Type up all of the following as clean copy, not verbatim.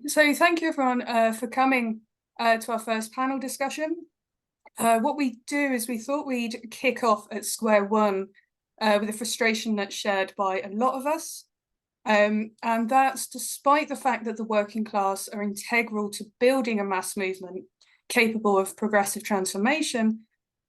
So thank you everyone for coming to our first panel discussion. What we do is we thought we'd kick off at square one with a frustration that's shared by a lot of us. And that's despite the fact that the working class are integral to building a mass movement capable of progressive transformation,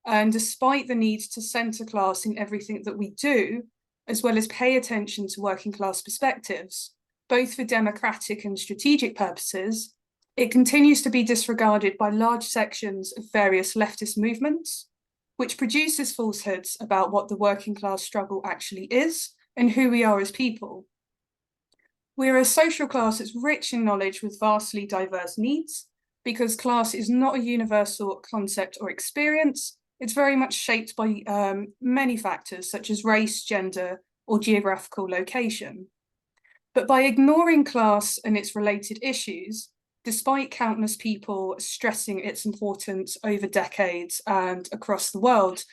and despite the need to centre class in everything that we do, as well as pay attention to working class perspectives, both for democratic and strategic purposes, it continues to be disregarded by large sections of various leftist movements, which produces falsehoods about what the working class struggle actually is and who we are as people. We're a social class that's rich in knowledge with vastly diverse needs, because class is not a universal concept or experience. It's very much shaped by many factors such as race, gender, or geographical location. But by ignoring class and its related issues, despite countless people stressing its importance over decades and across the world,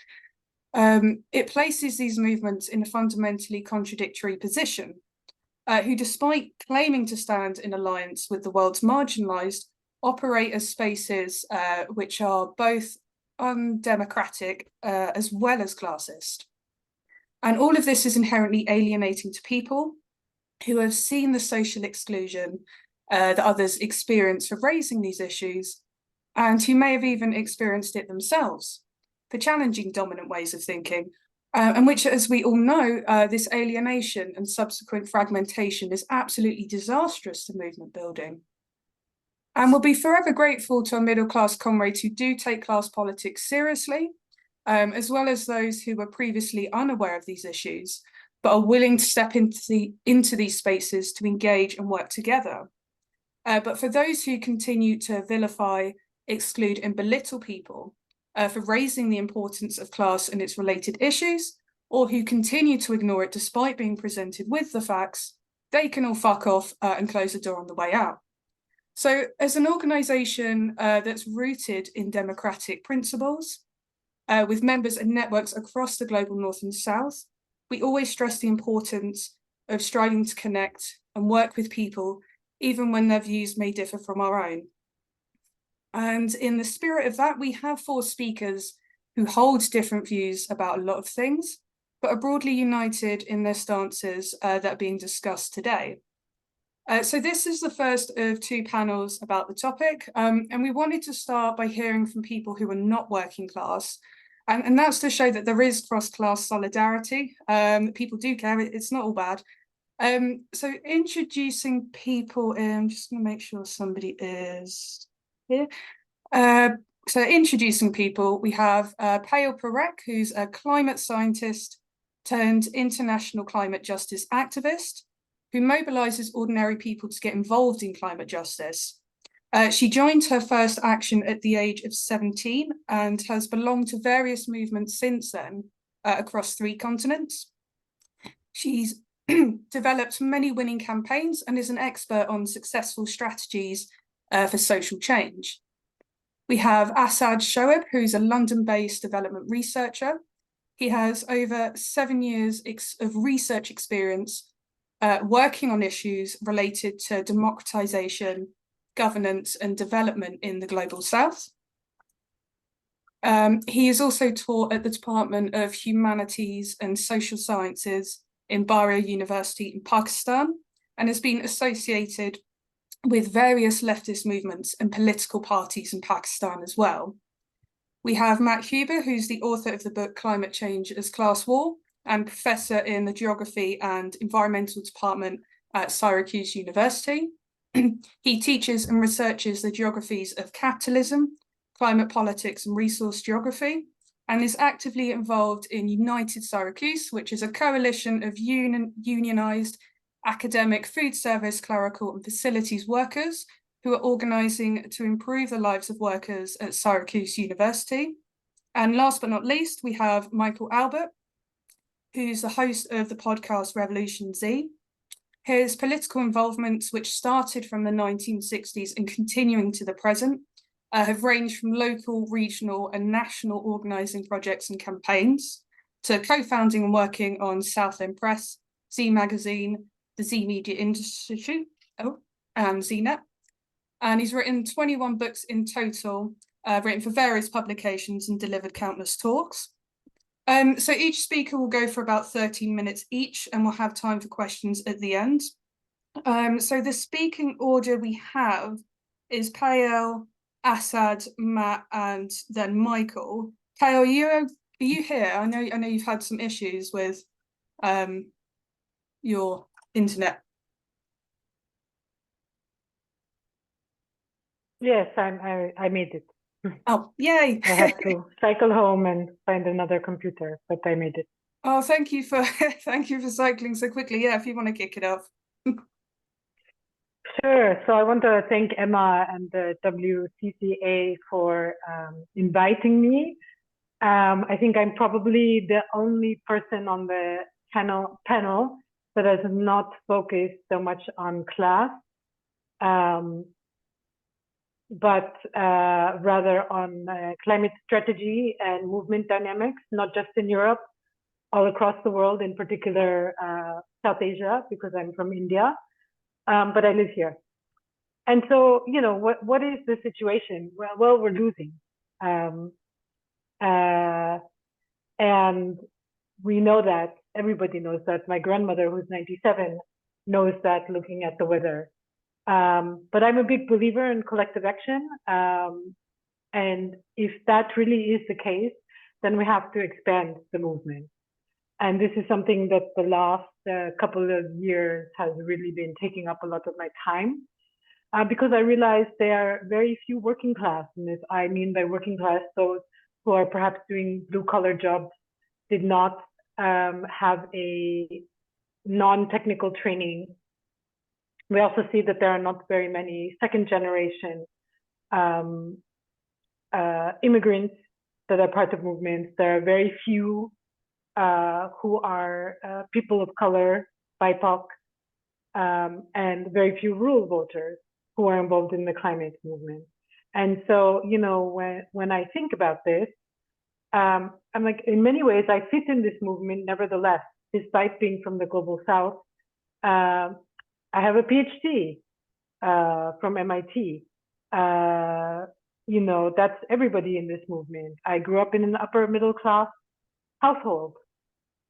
it places these movements in a fundamentally contradictory position, who, despite claiming to stand in alliance with the world's marginalized, operate as spaces which are both undemocratic as well as classist. And all of this is inherently alienating to people who have seen the social exclusion that others experience for raising these issues, and who may have even experienced it themselves for challenging dominant ways of thinking, and which, as we all know, this alienation and subsequent fragmentation is absolutely disastrous to movement building. And we'll be forever grateful to our middle-class comrades who do take class politics seriously, as well as those who were previously unaware of these issues, but are willing to step into these spaces to engage and work together. But for those who continue to vilify, exclude, and belittle people for raising the importance of class and its related issues, or who continue to ignore it despite being presented with the facts, they can all fuck off and close the door on the way out. So as an organisation that's rooted in democratic principles, with members and networks across the global north and south, we always stress the importance of striving to connect and work with people, even when their views may differ from our own. And in the spirit of that, we have 4 speakers who hold different views about a lot of things, but are broadly united in their stances that are being discussed today. So this is the first of 2 panels about the topic, and we wanted to start by hearing from people who are not working class, and that's to show that there is cross-class solidarity. People do care, it's not all bad. So introducing people, I'm just going to make sure somebody is here. So introducing people, we have Perk, who's a climate scientist turned international climate justice activist, who mobilizes ordinary people to get involved in climate justice. She joined her first action at the age of 17 and has belonged to various movements since then across 3 continents. She's developed many winning campaigns and is an expert on successful strategies for social change. We have Asad, who's a London-based development researcher. He has over 7 years of research experience working on issues related to democratization, governance, and development in the global south. He is also taught at the Department of Humanities and Social Sciences in Bahra University in Pakistan, and has been associated with various leftist movements and political parties in Pakistan as well. We have Matt Huber, who's the author of the book Climate Change as Class War, and professor in the Geography and Environmental Department at Syracuse University. He teaches and researches the geographies of capitalism, climate politics, and resource geography, and is actively involved in United Syracuse, which is a coalition of unionized academic, food service, clerical, and facilities workers who are organizing to improve the lives of workers at Syracuse University. And last but not least, we have Michael Albert, who's the host of the podcast Revolution Z. His political involvements, which started from the 1960s and continuing to the present, have ranged from local, regional, and national organising projects and campaigns to co-founding and working on Southend Press, Z Magazine, the Z Media Institute, and ZNet, and he's written 21 books in total, written for various publications and delivered countless talks. So each speaker will go for about 13 minutes each, and we'll have time for questions at the end. So the speaking order we have is Pael, Asad, Matt, and then Michael. Pael, are you here? I know you've had some issues with your internet. Yes, I made it. Oh, yay! I had to cycle home and find another computer, but I made it. Oh, thank you for cycling so quickly. Yeah, if you want to kick it off. Sure. So I want to thank Emma and the WCCA for inviting me. I think I'm probably the only person on the panel that has not focused so much on class, but rather on climate strategy and movement dynamics, not just in Europe, all across the world, in particular South Asia, because I'm from India, but I live here. And so, you know, what is the situation? Well, we're losing. And we know that, everybody knows that. My grandmother, who's 97, knows that looking at the weather. But I'm a big believer in collective action. And if that really is the case, then we have to expand the movement. And this is something that the last couple of years has really been taking up a lot of my time. Because I realized there are very few working class, and if I mean by working class, those who are perhaps doing blue-collar jobs, did not have a non-technical training. We also see that there are not very many second-generation immigrants that are part of movements. There are very few who are people of color, BIPOC, and very few rural voters who are involved in the climate movement. And so, you know, when I think about this, I'm like, in many ways, I fit in this movement, nevertheless, despite being from the global South. I have a PhD from MIT. You know, that's everybody in this movement. I grew up in an upper middle class household.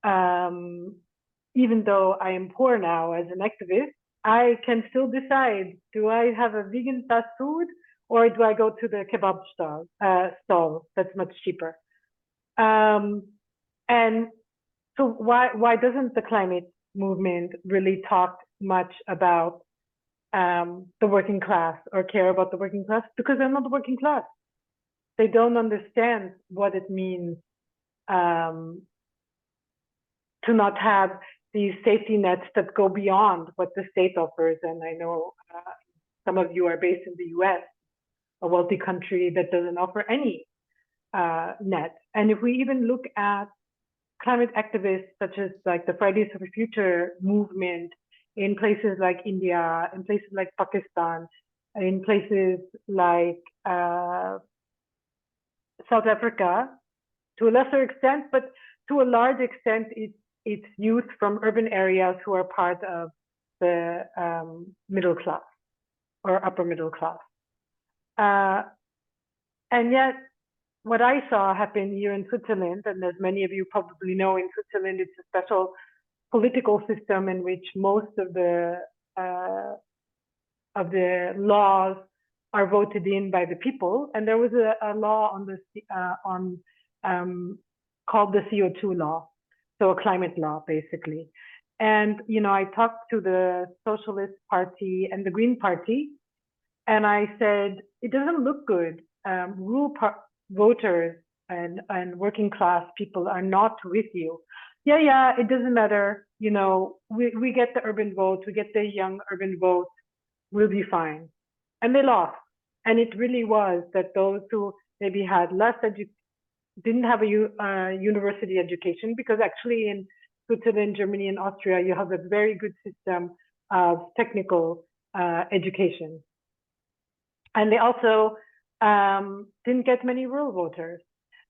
Even though I am poor now as an activist, I can still decide, do I have a vegan fast food or do I go to the kebab stall that's much cheaper? And so why doesn't the climate movement really talk much about the working class or care about the working class? Because they're not the working class. They don't understand what it means to not have these safety nets that go beyond what the state offers. And I know some of you are based in the US, a wealthy country that doesn't offer any net. And if we even look at climate activists such as like the Fridays for Future movement in places like India, in places like Pakistan, in places like South Africa, to a lesser extent, but to a large extent, it's youth from urban areas who are part of the middle class or upper middle class. And yet, what I saw happen here in Switzerland, and as many of you probably know, in Switzerland, it's a special political system in which most of the laws are voted in by the people. And there was a law on called the CO2 law, so a climate law, basically. And you know, I talked to the Socialist Party and the Green Party, and I said, it doesn't look good. Rural voters and working class people are not with you. Yeah, it doesn't matter. You know, we get the urban vote, we get the young urban vote, we'll be fine. And they lost. And it really was that those who maybe had less didn't have a university education, because actually in Switzerland, Germany, and Austria, you have a very good system of technical education. And they also didn't get many rural voters.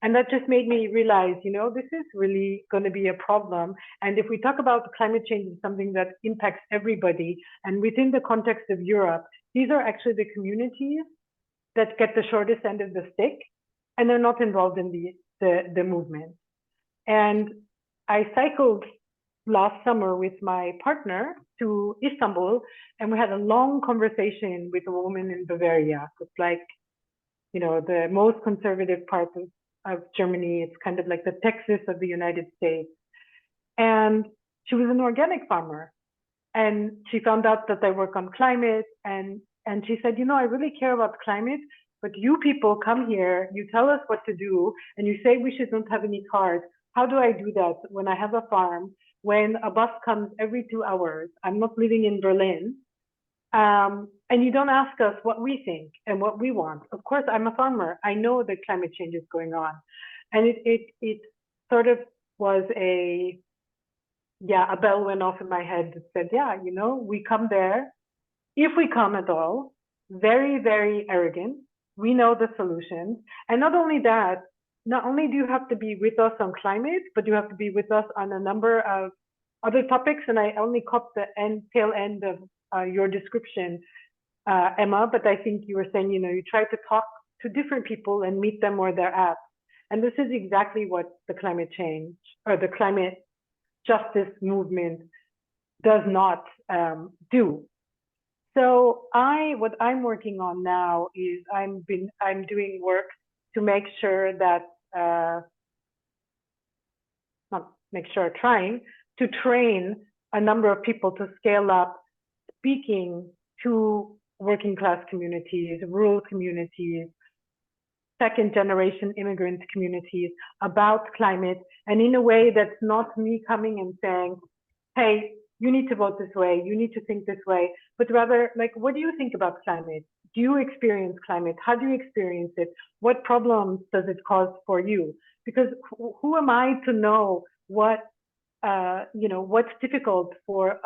And that just made me realize, you know, this is really going to be a problem. And if we talk about climate change as something that impacts everybody, and within the context of Europe, these are actually the communities that get the shortest end of the stick, and they're not involved in the movement. And I cycled last summer with my partner to Istanbul, and we had a long conversation with a woman in Bavaria. It's like, you know, the most conservative part of Germany. It's kind of like the Texas of the United States. And she was an organic farmer. And she found out that I work on climate. And she said, you know, I really care about climate, but you people come here, you tell us what to do, and you say we shouldn't have any cars. How do I do that when I have a farm, when a bus comes every 2 hours? I'm not living in Berlin. And you don't ask us what we think and what we want. Of course, I'm a farmer. I know that climate change is going on. And it sort of was a bell went off in my head that said, yeah, you know, we come there, if we come at all, very, very arrogant. We know the solutions. And not only that, not only do you have to be with us on climate, but you have to be with us on a number of other topics. And I only caught the tail end of your description, Emma, but I think you were saying, you know, you try to talk to different people and meet them where they're at. And this is exactly what the climate change or the climate justice movement does not do. So what I'm working on now is I'm doing work to make sure that, trying to train a number of people to scale up speaking to working class communities, rural communities, second generation immigrant communities about climate, and in a way that's not me coming and saying, hey, you need to vote this way, you need to think this way, but rather like, what do you think about climate? Do you experience climate? How do you experience it? What problems does it cause for you? Because who am I to know what, what's difficult for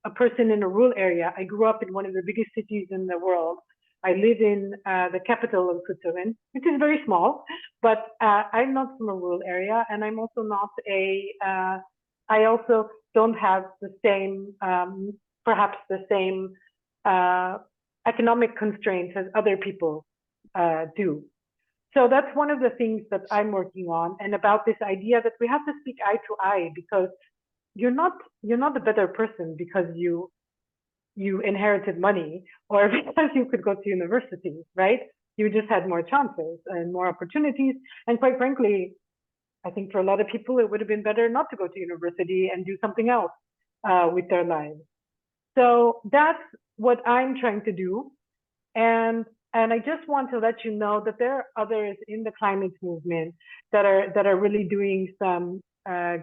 a person in a rural area? I grew up in one of the biggest cities in the world. I live in the capital of Switzerland, which is very small, but I'm not from a rural area, and I'm also not I also don't have the same, perhaps the same economic constraints as other people do. So that's one of the things that I'm working on, and about this idea that we have to speak eye to eye, because you're not a better person because you inherited money or because you could go to university, right? You just had more chances and more opportunities. And quite frankly, I think for a lot of people, it would have been better not to go to university and do something else with their lives. So that's what I'm trying to do. And I just want to let you know that there are others in the climate movement that are really doing some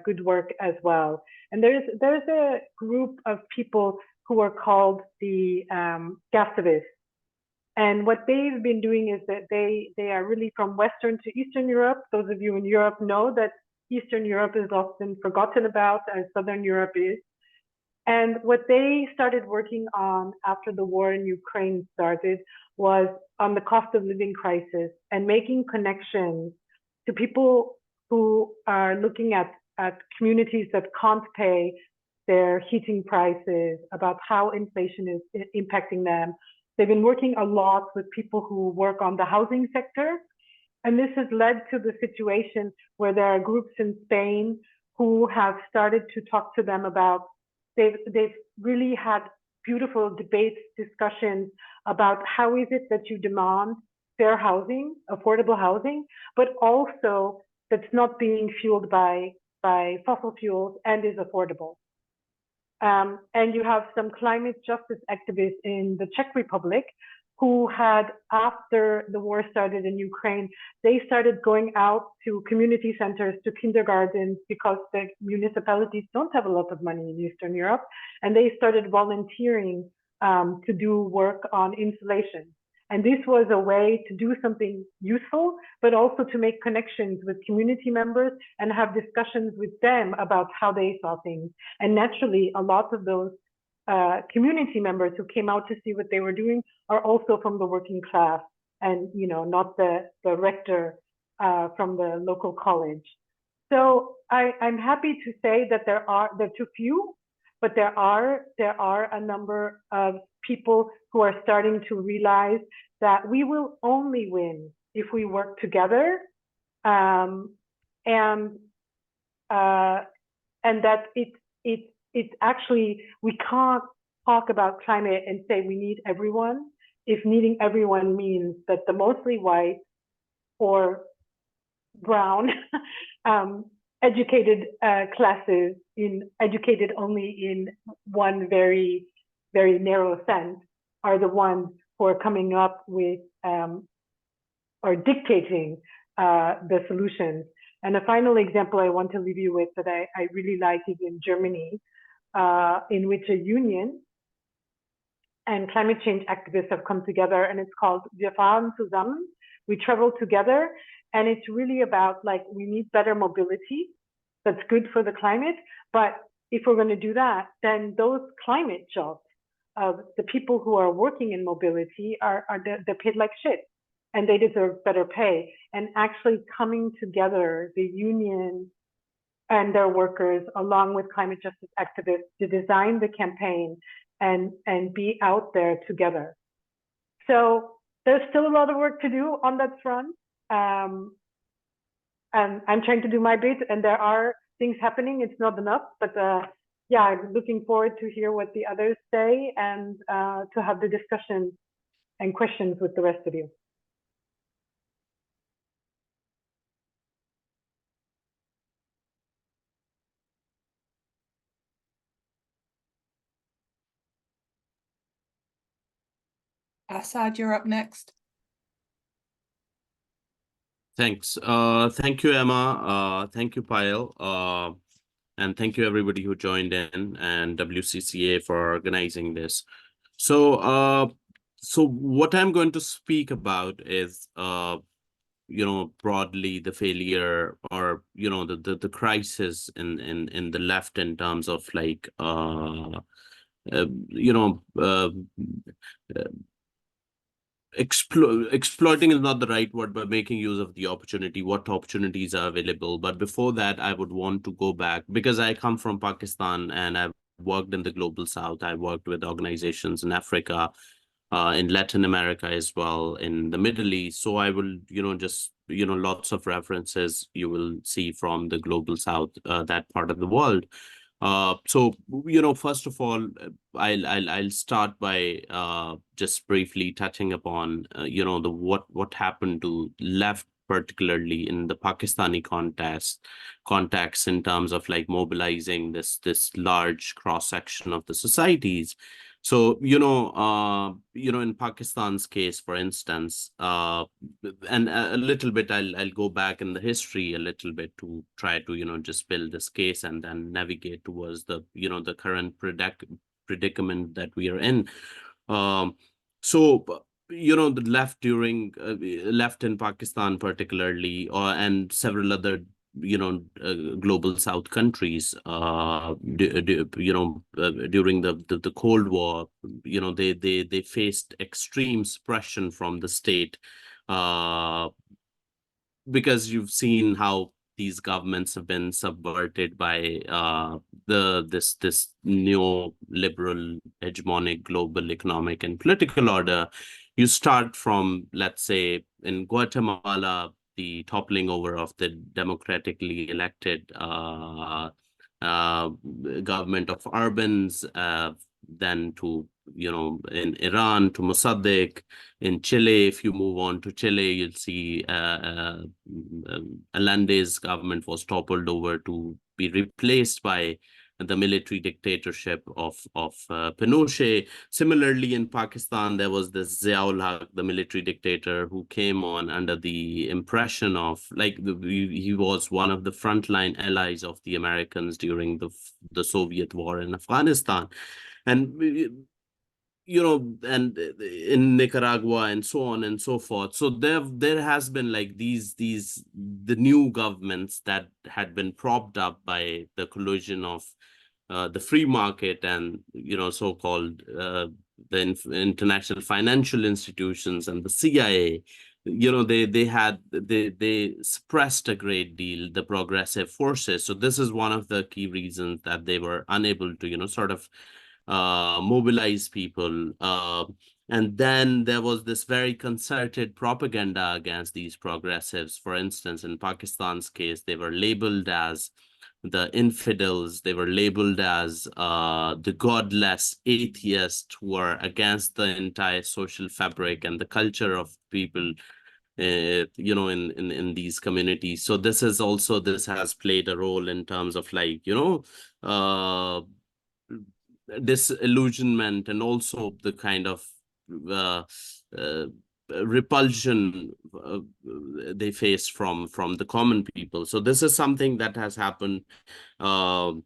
good work as well. And there's a group of people who are called the activists. And what they've been doing is that they are really from Western to Eastern Europe. Those of you in Europe know that Eastern Europe is often forgotten about as Southern Europe is. And what they started working on after the war in Ukraine started was on the cost of living crisis and making connections to people who are looking at communities that can't pay their heating prices, about how inflation is impacting them. They've been working a lot with people who work on the housing sector. And this has led to the situation where there are groups in Spain who have started to talk to them about, they've really had beautiful debates, discussions about how is it that you demand fair housing, affordable housing, but also that's not being fueled by fossil fuels and is affordable. And you have some climate justice activists in the Czech Republic who had, after the war started in Ukraine, they started going out to community centers, to kindergartens, because the municipalities don't have a lot of money in Eastern Europe. And they started volunteering to do work on insulation. And this was a way to do something useful, but also to make connections with community members and have discussions with them about how they saw things. And naturally, a lot of those community members who came out to see what they were doing are also from the working class, and not the rector from the local college. So I'm happy to say that they're too few, but there are a number of people who are starting to realize that we will only win if we work together, and that it's actually, we can't talk about climate and say we need everyone if needing everyone means that the mostly white or brown educated classes, educated only in one very, very narrow sense, are the ones who are coming up with or dictating the solutions. And a final example I want to leave you with that I really like is in Germany, in which a union and climate change activists have come together, and it's called Wir fahren zusammen, we travel together. And it's really about, like, we need better mobility that's good for the climate. But if we're going to do that, then those climate jobs of the people who are working in mobility they're paid like shit, and they deserve better pay. And actually coming together, the union and their workers, along with climate justice activists, to design the campaign and be out there together. So there's still a lot of work to do on that front. And I'm trying to do my bit, and there are things happening. It's not enough, but yeah, I'm looking forward to hear what the others say, and to have the discussion and questions with the rest of you. Asad, you're up next. Thanks. Thank you, Emma. Thank you, Payal. And thank you, everybody who joined in, and WCCA for organizing this. So, so what I'm going to speak about is, broadly the failure, or, the crisis in the left in terms of, like, exploiting is not the right word, but making use of the opportunity, what opportunities are available. But before that, I would want to go back, because I come from Pakistan and I've worked in the global south. I worked with organizations in Africa, in Latin America as well, in the Middle East. So I will, just, lots of references you will see from the global south, that part of the world. So, first of all, I'll start by just briefly touching upon, what happened to left, particularly in the Pakistani context in terms of, like, mobilizing this large cross section of the societies. So, in Pakistan's case, for instance, and a little bit, I'll go back in the history a little bit to try to, just build this case and then navigate towards the, the current predicament that we are in. So, the left left in Pakistan particularly, and several other global south countries, during the Cold War, they faced extreme suppression from the state, because you've seen how these governments have been subverted by this neoliberal hegemonic global economic and political order. You start from, let's say, in Guatemala, the toppling over of the democratically elected government of Urbans, then to, in Iran, to Mossadegh. In Chile, if you move on to Chile, you'll see Allende's government was toppled over to be replaced by the military dictatorship of Pinochet. Similarly, in Pakistan, there was this Ziaul Haq, the military dictator, who came on under the impression of, like, he was one of the frontline allies of the Americans during the Soviet war in Afghanistan. And and in Nicaragua and so on and so forth. So there has been, like, the new governments that had been propped up by the collusion of the free market and, so-called the international financial institutions and the CIA. They suppressed a great deal the progressive forces. So this is one of the key reasons that they were unable to, sort of mobilize people. And then there was this very concerted propaganda against these progressives. For instance, in Pakistan's case, they were labeled as the infidels. They were labeled as the godless atheists who are against the entire social fabric and the culture of people, you know, in these communities. So this has played a role in terms of, like, you know, disillusionment, and also the kind of uh, uh, repulsion they face from the common people. So this is something that has happened. You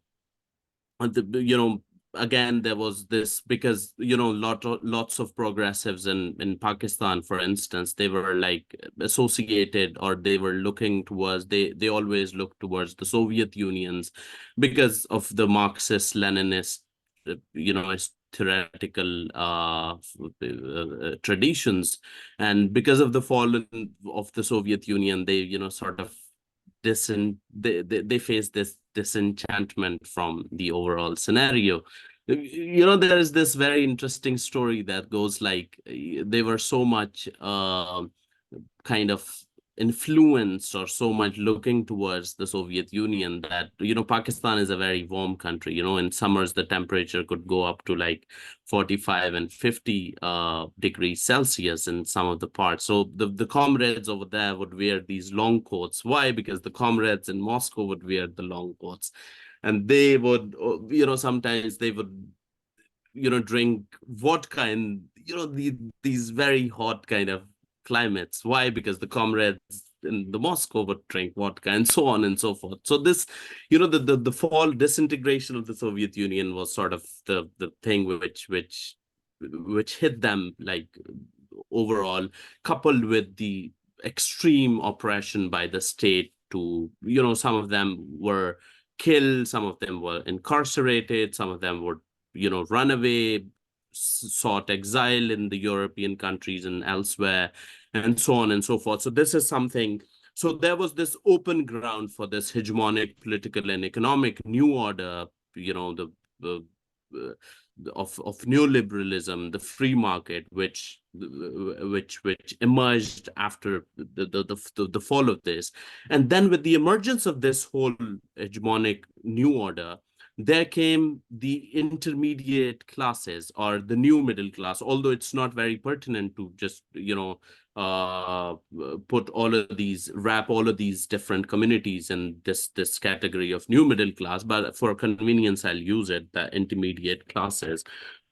know, again, there was this, because, you know, lots of progressives in Pakistan, for instance, they were like associated, or they were looking towards, they always looked towards the Soviet Unions because of the Marxist Leninist, you know, theoretical traditions. And because of the fall of the Soviet Union, they, you know, sort of they face this disenchantment from the overall scenario. You know, there is this very interesting story that goes like, they were so much kind of influenced, or so much looking towards the Soviet Union, that, you know, Pakistan is a very warm country. You know, in summers the temperature could go up to like 45 and 50 degrees Celsius in some of the parts. So the comrades over there would wear these long coats. Why? Because the comrades in Moscow would wear the long coats, and they would, you know, sometimes they would, you know, drink vodka in, you know, these very hot kind of climates. Why? Because the comrades in the Moscow would drink vodka, and so on and so forth. So this, you know, the fall, disintegration of the Soviet Union was sort of the thing which hit them, like, overall, coupled with the extreme oppression by the state. To, you know, some of them were killed, some of them were incarcerated, some of them were, you know, run away, sought exile in the European countries and elsewhere, and so on and so forth. So this is something. So there was this open ground for this hegemonic political and economic new order, you know, the of neoliberalism, the free market, which emerged after the fall of this. And then with the emergence of this whole hegemonic new order, there came the intermediate classes, or the new middle class, although it's not very pertinent to just, you know, wrap all of these different communities in this category of new middle class, but for convenience I'll use it, the intermediate classes.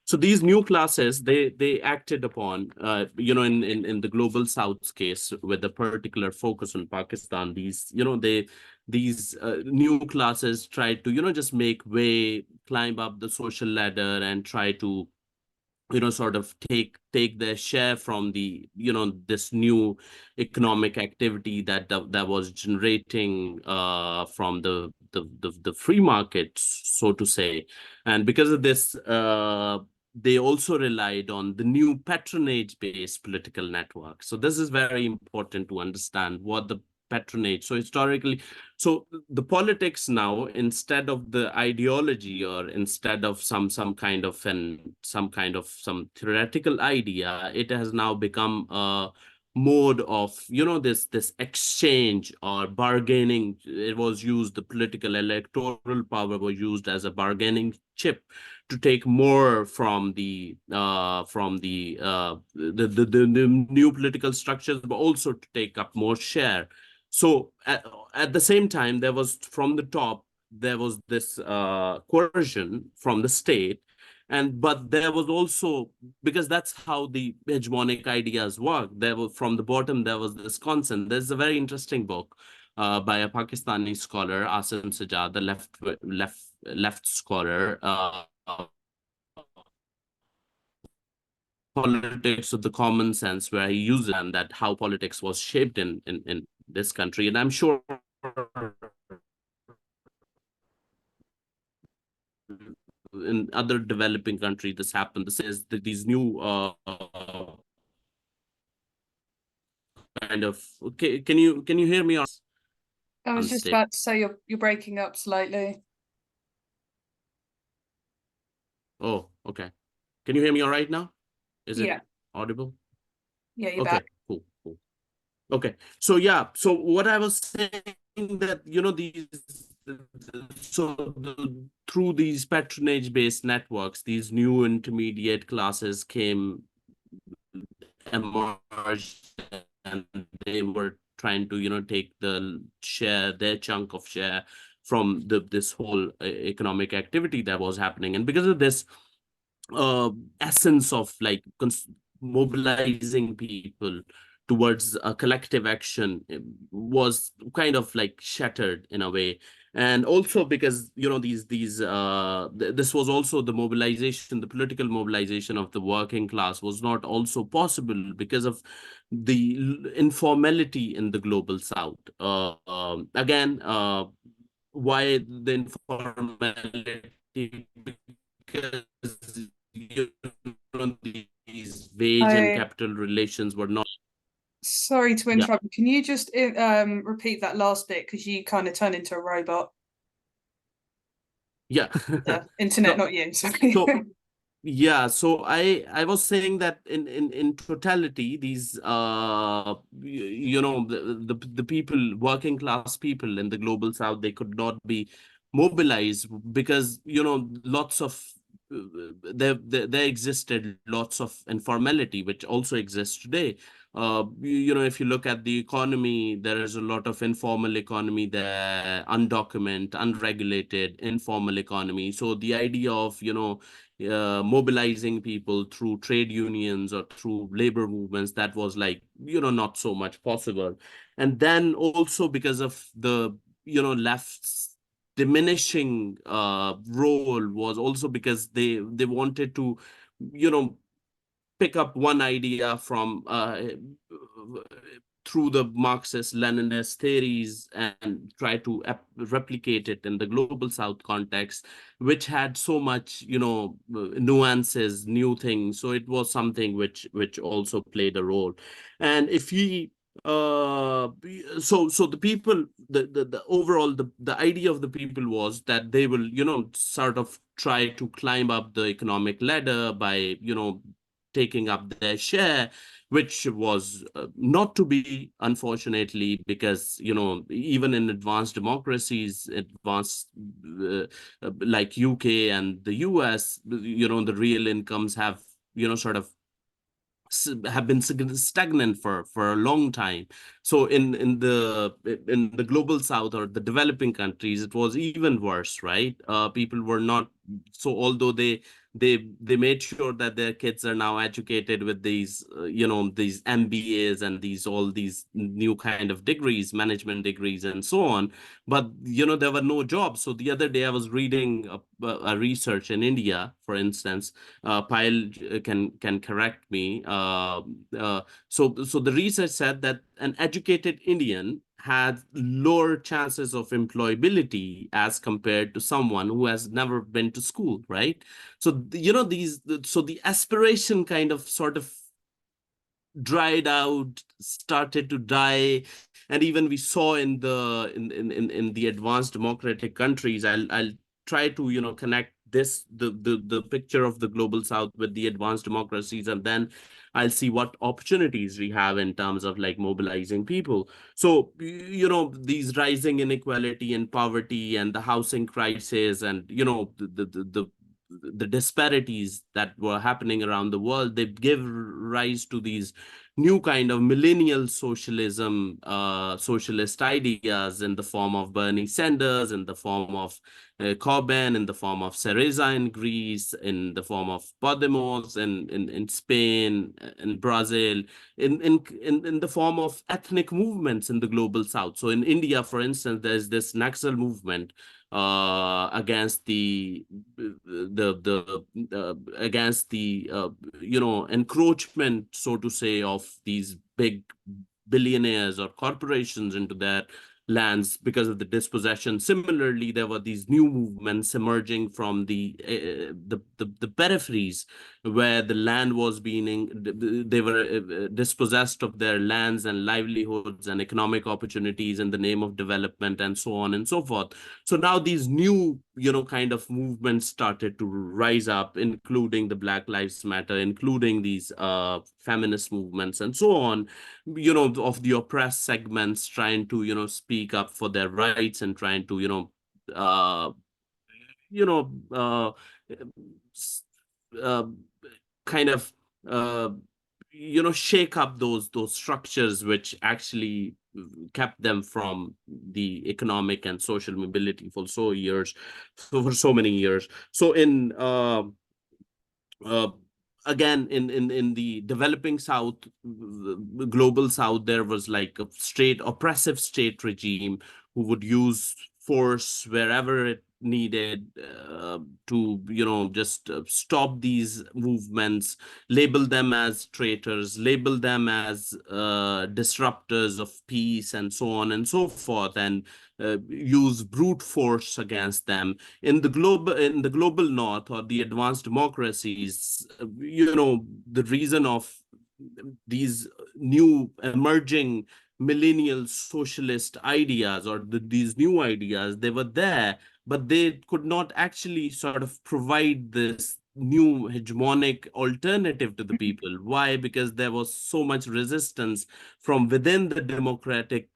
So these new classes, they acted upon, you know, in the global South's case, with a particular focus on Pakistan. These, you know, these new classes tried to, you know, just make way, climb up the social ladder, and try to, you know, sort of take their share from the, you know, this new economic activity that was generating from the free market, so to say. And because of this, they also relied on the new patronage-based political network. So this is very important to understand what the patronage. So historically, so the politics now, instead of the ideology, or instead of some kind of some theoretical idea, it has now become a mode of, you know, this exchange or bargaining. It was used, the political electoral power was used as a bargaining chip to take more from the new political structures, but also to take up more share. So at the same time, there was, from the top, there was this coercion from the state. But there was also, because that's how the hegemonic ideas work, there was, from the bottom, there was this consent. There's a very interesting book by a Pakistani scholar, Asim Sajjad, the left scholar, politics of the common sense, where he uses, and that how politics was shaped in this country. And I'm sure in other developing countries this happened. This is these new kind of, okay, can you hear me? I was just about to say you're breaking up slightly. Oh, okay. Can you hear me all right now? Is it? Yeah. audible? Yeah, you're Okay, back. cool. Okay, so yeah, so what I was saying that, through these patronage-based networks, these new intermediate classes emerged, and they were trying to, take their chunk of share from this whole economic activity that was happening. And because of this uh, essence of like mobilizing people towards a collective action was kind of like shattered in a way. And also because this was also the mobilization, the political mobilization of the working class was not also possible because of the informality in the global south. Again, why the informality? Because these wage and I capital relations were not. Sorry to Yeah, interrupt. Can you just repeat that last bit because you kind of turned into a robot? yeah. The internet, so not you. Sorry. so yeah, so I was saying that in totality, these the people, working class people in the global south, they could not be mobilized because lots of there existed lots of informality which also exists today. If you look at the economy, there is a lot of informal economy there, undocumented, unregulated, informal economy. So the idea of mobilizing people through trade unions or through labor movements, that was like not so much possible. And then also because of the left's diminishing role, was also because they wanted to you know pick up one idea from through the Marxist Leninist theories and try to replicate it in the global South context, which had so much, nuances, new things. So it was something which also played a role. And if he so the people, the overall, the idea of the people was that they will sort of try to climb up the economic ladder by taking up their share, which was not to be, unfortunately, because even in advanced democracies, advanced like UK and the US, the real incomes have sort of have been stagnant for a long time. So in the global south or the developing countries, it was even worse, right? People were not, so although they made sure that their kids are now educated with these MBAs and all these new kind of degrees, management degrees and so on, but there were no jobs. So the other day I was reading a research in India, for instance. Pyle can correct me. So the research said that an educated Indian had lower chances of employability as compared to someone who has never been to school, right? So so the aspiration kind of sort of dried out, started to die. And even we saw in the advanced democratic countries. I'll try to connect the picture of the global south with the advanced democracies, and then I'll see what opportunities we have in terms of like mobilizing people. So these rising inequality and poverty and the housing crisis, and the disparities that were happening around the world, they give rise to these new kind of millennial socialism, socialist ideas in the form of Bernie Sanders, in the form of Corbyn, in the form of Syriza in Greece, in the form of Podemos in Spain, in Brazil, in the form of ethnic movements in the global south. So in India, for instance, there's this Naxal movement against against the encroachment, so to say, of these big billionaires or corporations into their lands because of the dispossession. Similarly, there were these new movements emerging from the peripheries, where the land was being, they were dispossessed of their lands and livelihoods and economic opportunities in the name of development and so on and so forth. So now these new kind of movements started to rise up, including the Black Lives Matter, including these feminist movements and so on, of the oppressed segments trying to, speak up for their rights and trying to, uh, you know, uh, uh, kind of, uh, shake up those structures which actually kept them from the economic and social mobility for so many years. So in uh, again in the developing South, global South, there was like a oppressive state regime who would use force wherever it needed to just stop these movements, label them as traitors, label them as disruptors of peace, and so on and so forth, and use brute force against them. In the global north, or the advanced democracies, the reason of these new emerging millennial socialist ideas, or these new ideas, they were there, but they could not actually sort of provide this new hegemonic alternative to the people. Why? Because there was so much resistance from within the democratic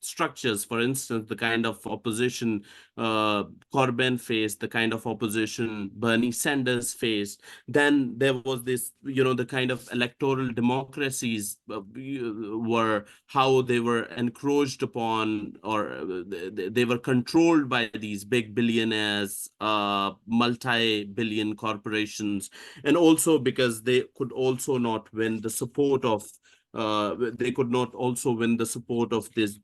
structures. For instance, the kind of opposition uh, Corbyn faced, the kind of opposition Bernie Sanders faced. Then there was this, the kind of electoral democracies were how they were encroached upon, or they were controlled by these big billionaires, multi-billion corporations, and also because they could also not win the support of they could not also win the support of these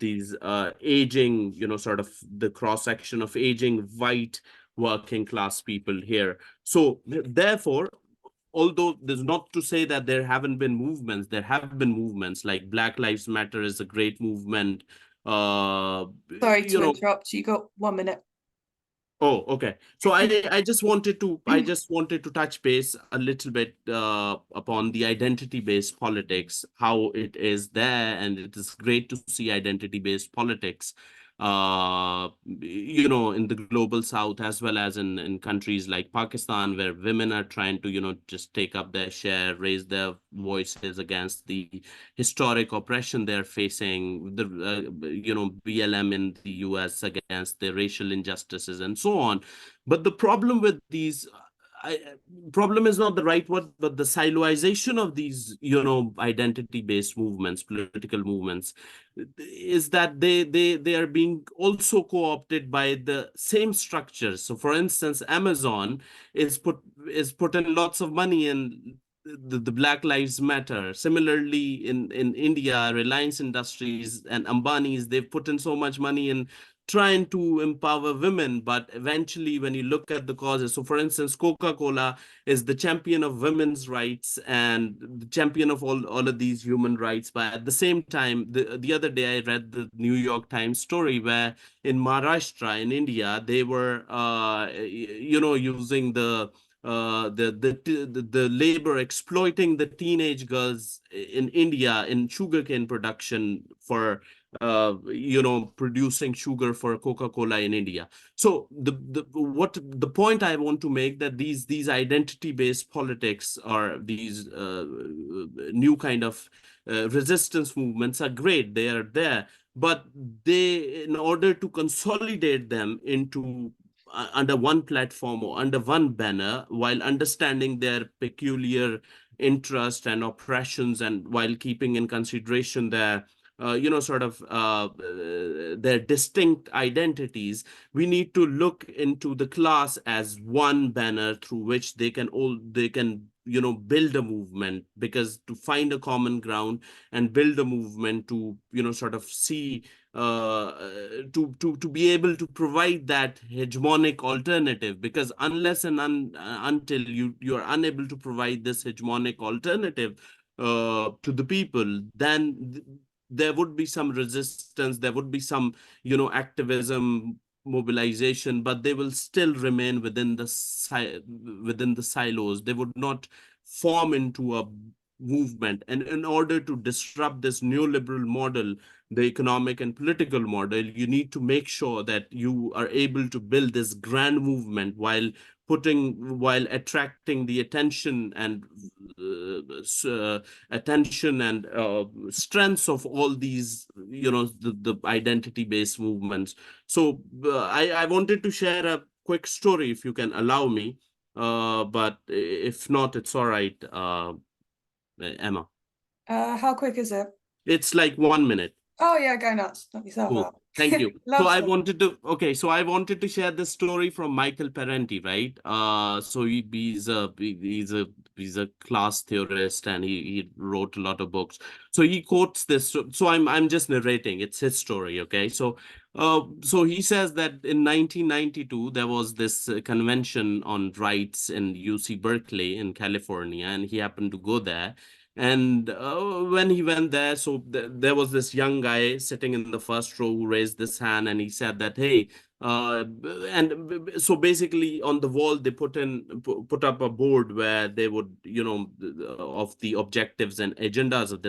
aging, sort of the cross section of aging white working class people here. So therefore, although there's not to say that there haven't been movements, there have been movements. Like Black Lives Matter is a great movement. Uh, Sorry you to know, interrupt. You got 1 minute. Oh, okay. So I just wanted to touch base a little bit upon the identity-based politics, how it is there, and it is great to see identity-based politics, in the global South, as well as in countries like Pakistan, where women are trying to, just take up their share, raise their voices against the historic oppression they're facing, BLM in the US against the racial injustices and so on. But the problem with these, I, problem is not the right word, but the siloization of these, identity-based movements, political movements, is that they are being also co-opted by the same structures. So, for instance, Amazon is putting lots of money in the Black Lives Matter. Similarly, in India, Reliance Industries and Ambani's, they've put in so much money in trying to empower women, but eventually when you look at the causes, so for instance, Coca-Cola is the champion of women's rights and the champion of all of these human rights. But at the same time, the other day I read the New York Times story where in Maharashtra, in India, they were using the labor, exploiting the teenage girls in India in sugarcane production for producing sugar for Coca-Cola in India. So the point I want to make, that these identity-based politics, or these new kind of resistance movements, are great. They are there, but in order to consolidate them into under one platform or under one banner, while understanding their peculiar interest and oppressions, and while keeping in consideration their their distinct identities, we need to look into the class as one banner through which they can build a movement, because to find a common ground and build a movement to sort of see to be able to provide that hegemonic alternative. Because unless and until you're unable to provide this hegemonic alternative to the people, then there would be some resistance, there would be some activism, mobilization, but they will still remain within within the silos. They would not form into a movement. And in order to disrupt this neoliberal model, the economic and political model, you need to make sure that you are able to build this grand movement while while attracting the attention and strengths of all these, the identity-based movements. So I wanted to share a quick story, if you can allow me. But if not, it's all right, Emma. How quick is it? It's like 1 minute. Oh yeah, go nuts. Knock yourself Cool. out. Thank you. Love So I stuff. wanted to share this story from Michael Parenti, right? So he's a class theorist, and he wrote a lot of books. So he quotes this. So I'm just narrating. It's his story, okay? So he says that in 1992 there was this convention on rights in UC Berkeley in California, and he happened to go there. And when he went there, so there was this young guy sitting in the first row who raised this hand, and he said that, hey, and so basically on the wall they put up a board where they would, of the objectives and agendas of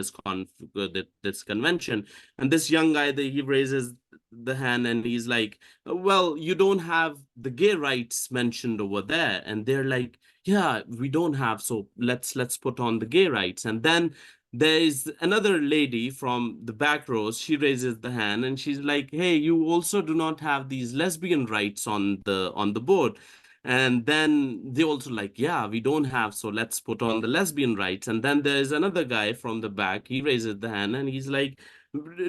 this convention. And this young guy, he raises the hand, and he's like, well, you don't have the gay rights mentioned over there. And they're like, yeah, we don't have, so let's put on the gay rights. And then there is another lady from the back rows. She raises the hand, and she's like, hey, you also do not have these lesbian rights on the board. And then they also like, yeah, we don't have, so let's put on the lesbian rights. And then there's another guy from the back. He raises the hand, and he's like,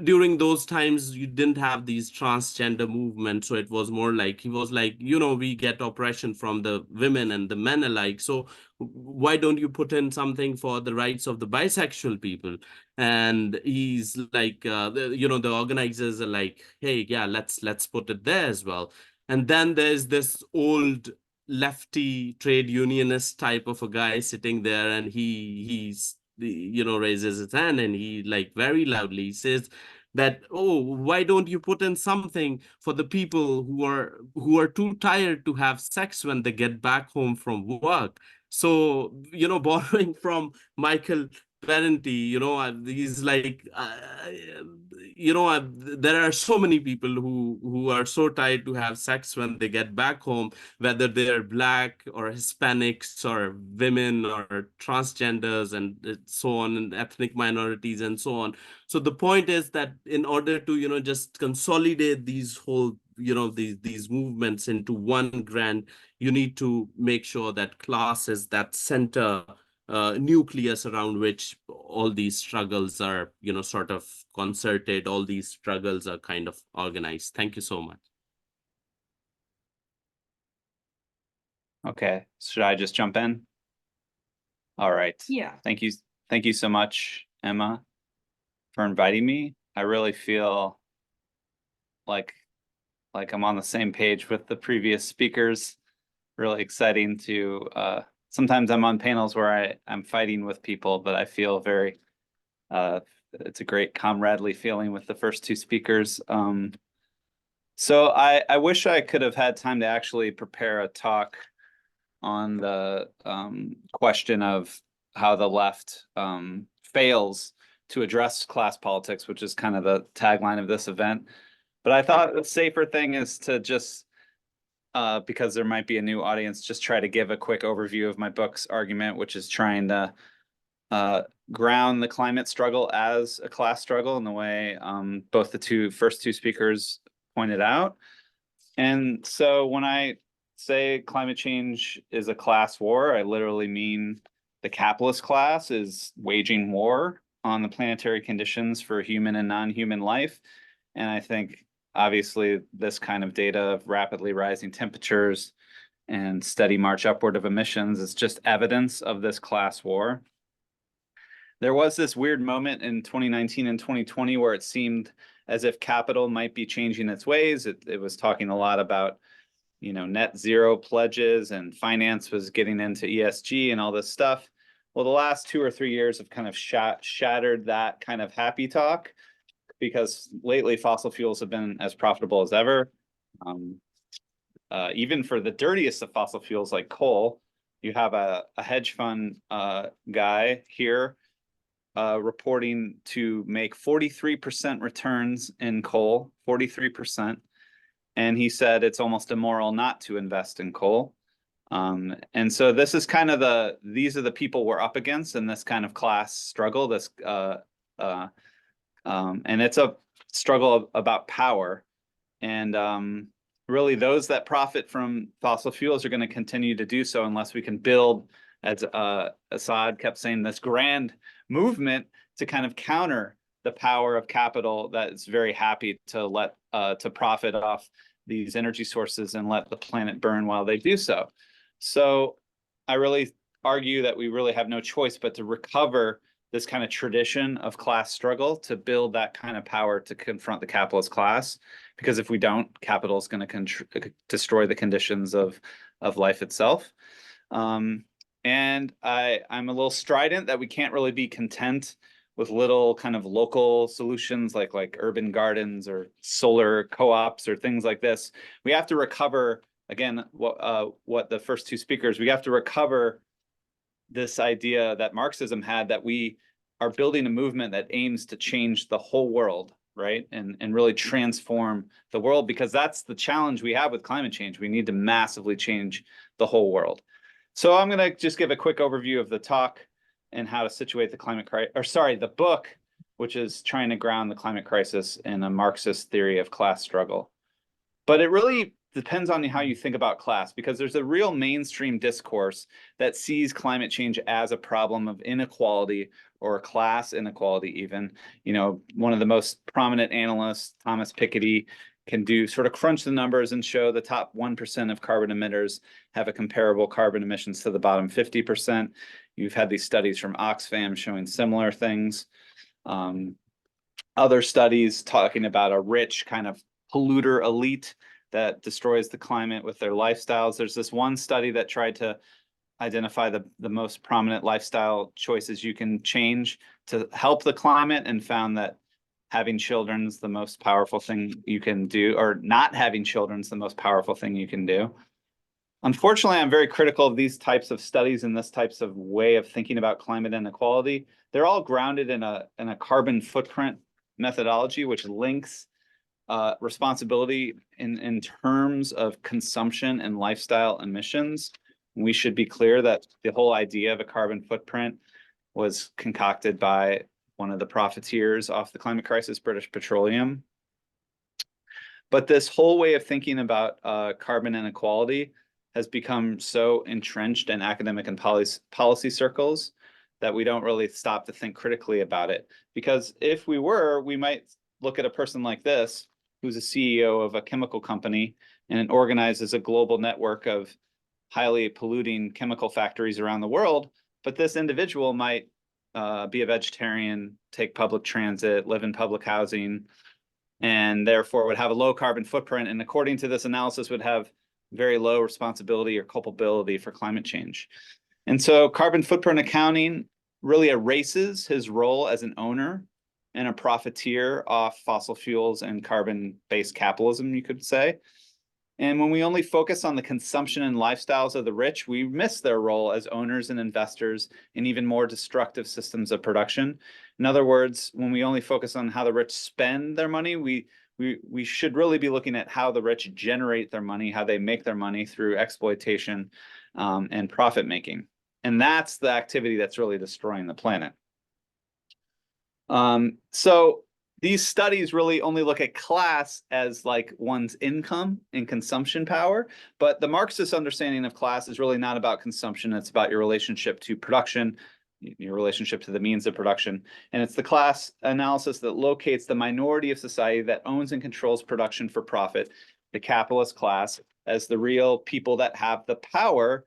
during those times you didn't have these transgender movements, so it was more like, he was like, we get oppression from the women and the men alike, so why don't you put in something for the rights of the bisexual people? And he's like, the organizers are like, hey, yeah, let's put it there as well. And then there's this old lefty trade unionist type of a guy sitting there, and he's raises his hand, and he like very loudly says that, oh, why don't you put in something for the people who are too tired to have sex when they get back home from work? So, borrowing from Michael Parenti, he's like, there are so many people who are so tired to have sex when they get back home, whether they're Black or Hispanics or women or transgenders and so on, and ethnic minorities and so on. So the point is that in order to, just consolidate these whole, these movements into one grand, you need to make sure that class is that center nucleus around which all these struggles are, sort of concerted, all these struggles are kind of organized. Thank you so much. Okay, should I just jump in? All right. Yeah. Thank you so much, Emma, for inviting me. I really feel like I'm on the same page with the previous speakers. Really exciting to sometimes I'm on panels where I'm fighting with people, but I feel very it's a great comradely feeling with the first two speakers. So I wish I could have had time to actually prepare a talk on the question of how the left fails to address class politics, which is kind of the tagline of this event. But I thought the safer thing is to just, because there might be a new audience, just try to give a quick overview of my book's argument, which is trying to ground the climate struggle as a class struggle in the way both the first two speakers pointed out. And so when I say climate change is a class war, I literally mean the capitalist class is waging war on the planetary conditions for human and non-human life. And I think obviously this kind of data of rapidly rising temperatures and steady march upward of emissions is just evidence of this class war. There was this weird moment in 2019 and 2020 where it seemed as if capital might be changing its ways. It was talking a lot about, net zero pledges, and finance was getting into ESG and all this stuff. Well, the last 2 or 3 years have kind of shattered that kind of happy talk, because lately fossil fuels have been as profitable as ever. Even for the dirtiest of fossil fuels like coal, you have a hedge fund guy here reporting to make 43% returns in coal, 43%. And he said it's almost immoral not to invest in coal. And so this is kind of these are the people we're up against in this kind of class struggle, and it's a struggle about power. And really those that profit from fossil fuels are going to continue to do so unless we can build, as Asad kept saying, this grand movement to kind of counter the power of capital that is very happy to profit off these energy sources and let the planet burn while they do so. So I really argue that we really have no choice but to recover this kind of tradition of class struggle to build that kind of power to confront the capitalist class. Because if we don't, capital is going to destroy the conditions of life itself. And I'm a little strident that we can't really be content with little kind of local solutions like urban gardens or solar co-ops or things like this. We have to recover, again, what the first two speakers, we have to recover this idea that Marxism had, that we are building a movement that aims to change the whole world, right? And really transform the world, because that's the challenge we have with climate change. We need to massively change the whole world. So I'm going to just give a quick overview of the talk and how to situate the the book, which is trying to ground the climate crisis in a Marxist theory of class struggle. But it really depends on how you think about class, because there's a real mainstream discourse that sees climate change as a problem of inequality or class inequality even. You know, one of the most prominent analysts, Thomas Piketty, can sort of crunch the numbers and show the top 1% of carbon emitters have a comparable carbon emissions to the bottom 50%. You've had these studies from Oxfam showing similar things. Other studies talking about a rich kind of polluter elite that destroys the climate with their lifestyles. There's this one study that tried to identify the most prominent lifestyle choices you can change to help the climate, and found that having children's the most powerful thing you can do, or not having children's the most powerful thing you can do. Unfortunately, I'm very critical of these types of studies and this types of way of thinking about climate inequality. They're all grounded in a carbon footprint methodology, which links responsibility in terms of consumption and lifestyle emissions. We should be clear that the whole idea of a carbon footprint was concocted by one of the profiteers off the climate crisis, British Petroleum. But this whole way of thinking about carbon inequality has become so entrenched in academic and policy circles that we don't really stop to think critically about it. Because if we were, we might look at a person like this, who's a CEO of a chemical company and organizes a global network of highly polluting chemical factories around the world. But this individual might be a vegetarian, take public transit, live in public housing, and therefore would have a low carbon footprint. And according to this analysis, would have very low responsibility or culpability for climate change. And so carbon footprint accounting really erases his role as an owner and a profiteer off fossil fuels and carbon-based capitalism, you could say. And when we only focus on the consumption and lifestyles of the rich, we miss their role as owners and investors in even more destructive systems of production. In other words, when we only focus on how the rich spend their money, we should really be looking at how the rich generate their money, how they make their money through exploitation and profit making. And that's the activity that's really destroying the planet. So these studies really only look at class as like one's income and consumption power, but the Marxist understanding of class is really not about consumption. It's about your relationship to production, your relationship to the means of production. And it's the class analysis that locates the minority of society that owns and controls production for profit, the capitalist class, as the real people that have the power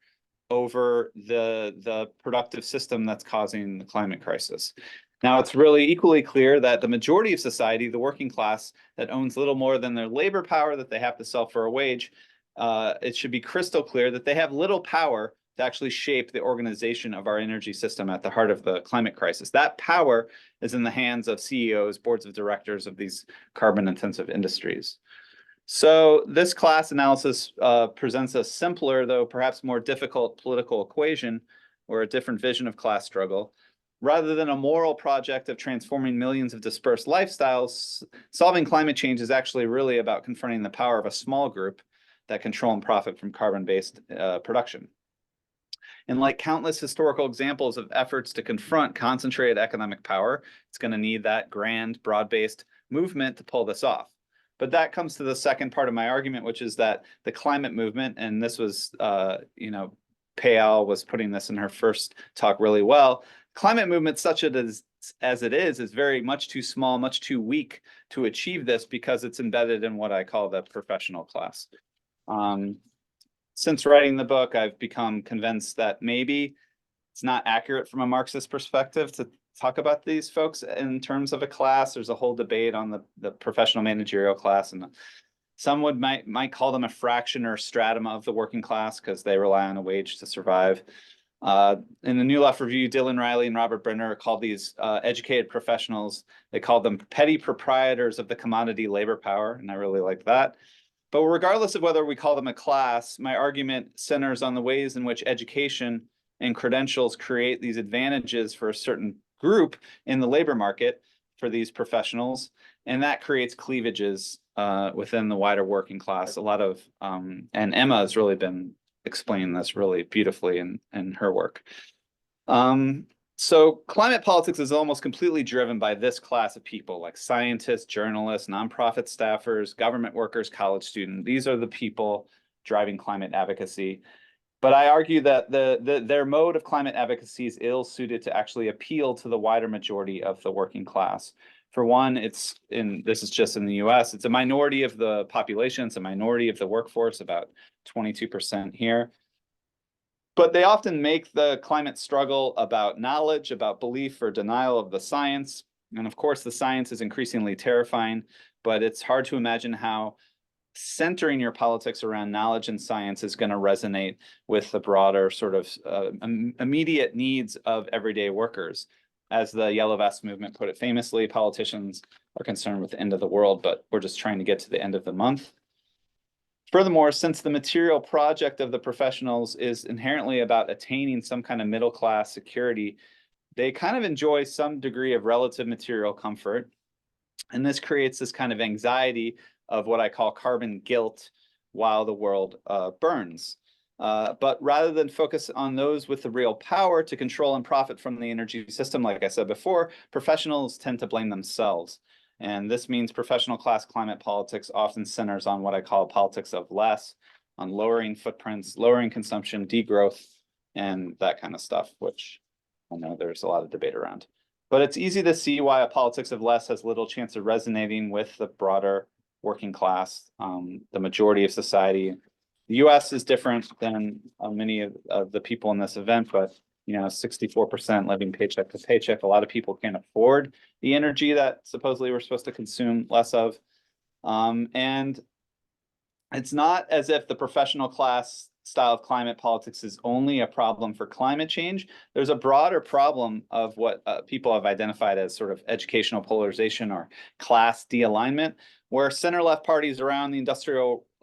over the productive system that's causing the climate crisis. Now, it's really equally clear that the majority of society, the working class, that owns little more than their labor power that they have to sell for a wage, it should be crystal clear that they have little power to actually shape the organization of our energy system at the heart of the climate crisis. That power is in the hands of CEOs, boards of directors of these carbon-intensive industries. So this class analysis presents a simpler, though perhaps more difficult political equation, or a different vision of class struggle. Rather than a moral project of transforming millions of dispersed lifestyles, solving climate change is actually really about confronting the power of a small group that control and profit from carbon-based production. And like countless historical examples of efforts to confront concentrated economic power, it's going to need that grand, broad-based movement to pull this off. But that comes to the second part of my argument, which is that the climate movement, and this was, Payal was putting this in her first talk really well, climate movement such as it is very much too small, much too weak to achieve this because it's embedded in what I call the professional class. Since writing the book, I've become convinced that maybe it's not accurate from a Marxist perspective to talk about these folks in terms of a class. There's a whole debate on the professional managerial class, and some might call them a fraction or stratum of the working class because they rely on a wage to survive. In the New Left Review, Dylan Riley and Robert Brenner called these educated professionals, they called them petty proprietors of the commodity labor power, and I really like that. But regardless of whether we call them a class, my argument centers on the ways in which education and credentials create these advantages for a certain group in the labor market for these professionals, and that creates cleavages within the wider working class. A lot of, and Emma has really been explaining this really beautifully in her work. So climate politics is almost completely driven by this class of people, like scientists, journalists, nonprofit staffers, government workers, college students. These are the people driving climate advocacy. But I argue that their mode of climate advocacy is ill-suited to actually appeal to the wider majority of the working class. For one, this is just in the US, it's a minority of the population, it's a minority of the workforce, about 22% here. But they often make the climate struggle about knowledge, about belief or denial of the science. And of course, the science is increasingly terrifying, but it's hard to imagine how centering your politics around knowledge and science is going to resonate with the broader sort of immediate needs of everyday workers. As the Yellow Vest movement put it famously, politicians are concerned with the end of the world, but we're just trying to get to the end of the month. Furthermore, since the material project of the professionals is inherently about attaining some kind of middle class security, they kind of enjoy some degree of relative material comfort. And this creates this kind of anxiety of what I call carbon guilt while the world burns. But rather than focus on those with the real power to control and profit from the energy system, like I said before, professionals tend to blame themselves. And this means professional class climate politics often centers on what I call politics of less, on lowering footprints, lowering consumption, degrowth, and that kind of stuff, which I know there's a lot of debate around. But it's easy to see why a politics of less has little chance of resonating with the broader working class, the majority of society. The US is different than many of the people in this event, but 64% living paycheck to paycheck. A lot of people can't afford the energy that supposedly we're supposed to consume less of. And it's not as if the professional class style of climate politics is only a problem for climate change. There's a broader problem of what people have identified as sort of educational polarization or class de-alignment, where center-left parties around the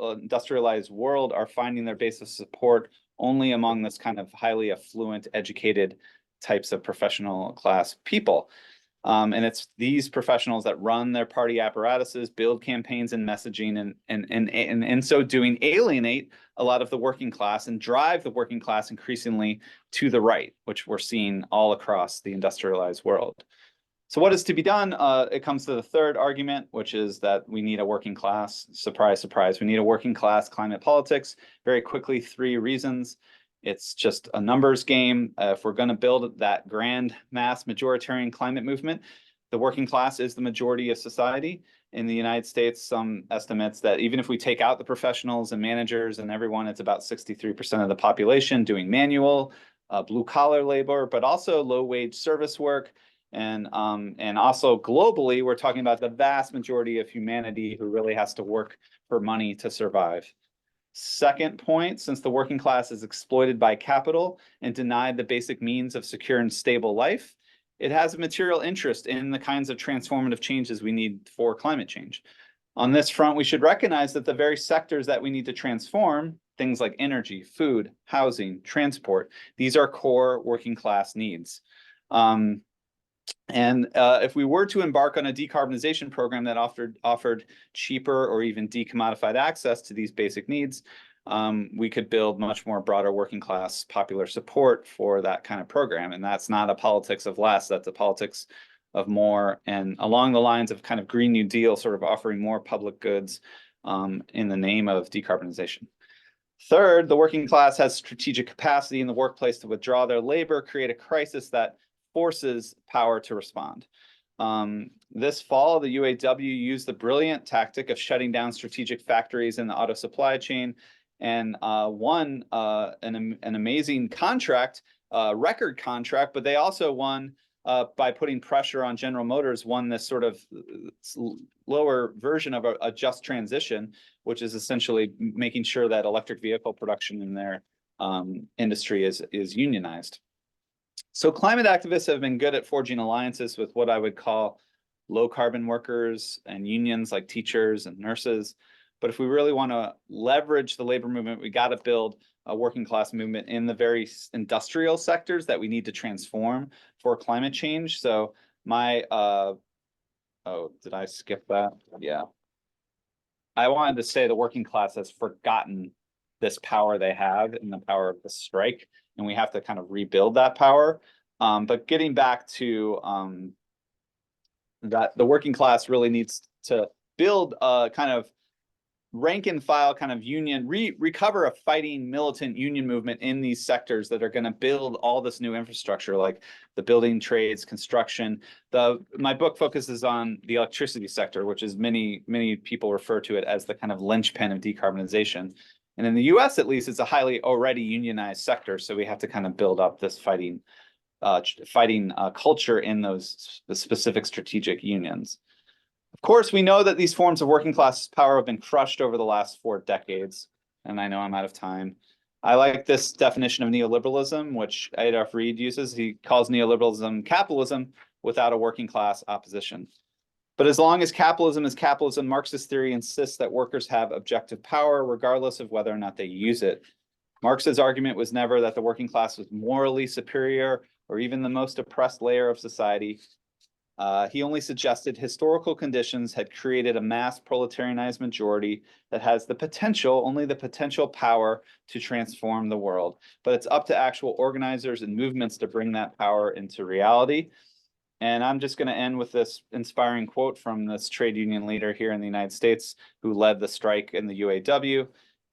industrialized world are finding their base of support only among this kind of highly affluent, educated types of professional class people. And it's these professionals that run their party apparatuses, build campaigns and messaging, and in so doing alienate a lot of the working class and drive the working class increasingly to the right, which we're seeing all across the industrialized world. So what is to be done? It comes to the third argument, which is that we need a working class. Surprise, surprise. We need a working class climate politics. Very quickly, 3 reasons. It's just a numbers game. If we're going to build that grand mass majoritarian climate movement, the working class is the majority of society. In the United States, some estimates that even if we take out the professionals and managers and everyone, it's about 63% of the population doing manual, blue collar labor, but also low wage service work. And also globally, we're talking about the vast majority of humanity who really has to work for money to survive. Second point, since the working class is exploited by capital and denied the basic means of secure and stable life, it has a material interest in the kinds of transformative changes we need for climate change. On this front, we should recognize that the very sectors that we need to transform, things like energy, food, housing, transport, these are core working class needs. And if we were to embark on a decarbonization program that offered cheaper or even decommodified access to these basic needs, we could build much more broader working class popular support for that kind of program. And that's not a politics of less, that's a politics of more, and along the lines of kind of Green New Deal, sort of offering more public goods in the name of decarbonization. Third, the working class has strategic capacity in the workplace to withdraw their labor, create a crisis that forces power to respond. This fall, the UAW used the brilliant tactic of shutting down strategic factories in the auto supply chain and won an amazing contract, record contract, but they also won by putting pressure on General Motors, won this sort of lower version of a just transition, which is essentially making sure that electric vehicle production in their industry is unionized. So climate activists have been good at forging alliances with what I would call low carbon workers and unions like teachers and nurses. But if we really want to leverage the labor movement, we got to build a working class movement in the very industrial sectors that we need to transform for climate change. So my, oh, did I skip that? Yeah. I wanted to say the working class has forgotten this power they have and the power of the strike, and we have to kind of rebuild that power. But getting back to that, the working class really needs to build a kind of rank and file kind of union, recover a fighting militant union movement in these sectors that are going to build all this new infrastructure, like the building trades, construction. My book focuses on the electricity sector, which is many people refer to it as the kind of linchpin of decarbonization. And in the US, at least, it's a highly already unionized sector. So we have to kind of build up this fighting culture in those specific strategic unions. Of course, we know that these forms of working class power have been crushed over the last 4 decades. And I know I'm out of time. I like this definition of neoliberalism, which Adolf Reed uses. He calls neoliberalism capitalism without a working class opposition. But as long as capitalism is capitalism, Marxist theory insists that workers have objective power, regardless of whether or not they use it. Marx's argument was never that the working class was morally superior or even the most oppressed layer of society. He only suggested historical conditions had created a mass proletarianized majority that has the potential, only the potential power to transform the world. But it's up to actual organizers and movements to bring that power into reality. And I'm just going to end with this inspiring quote from this trade union leader here in the United States who led the strike in the UAW.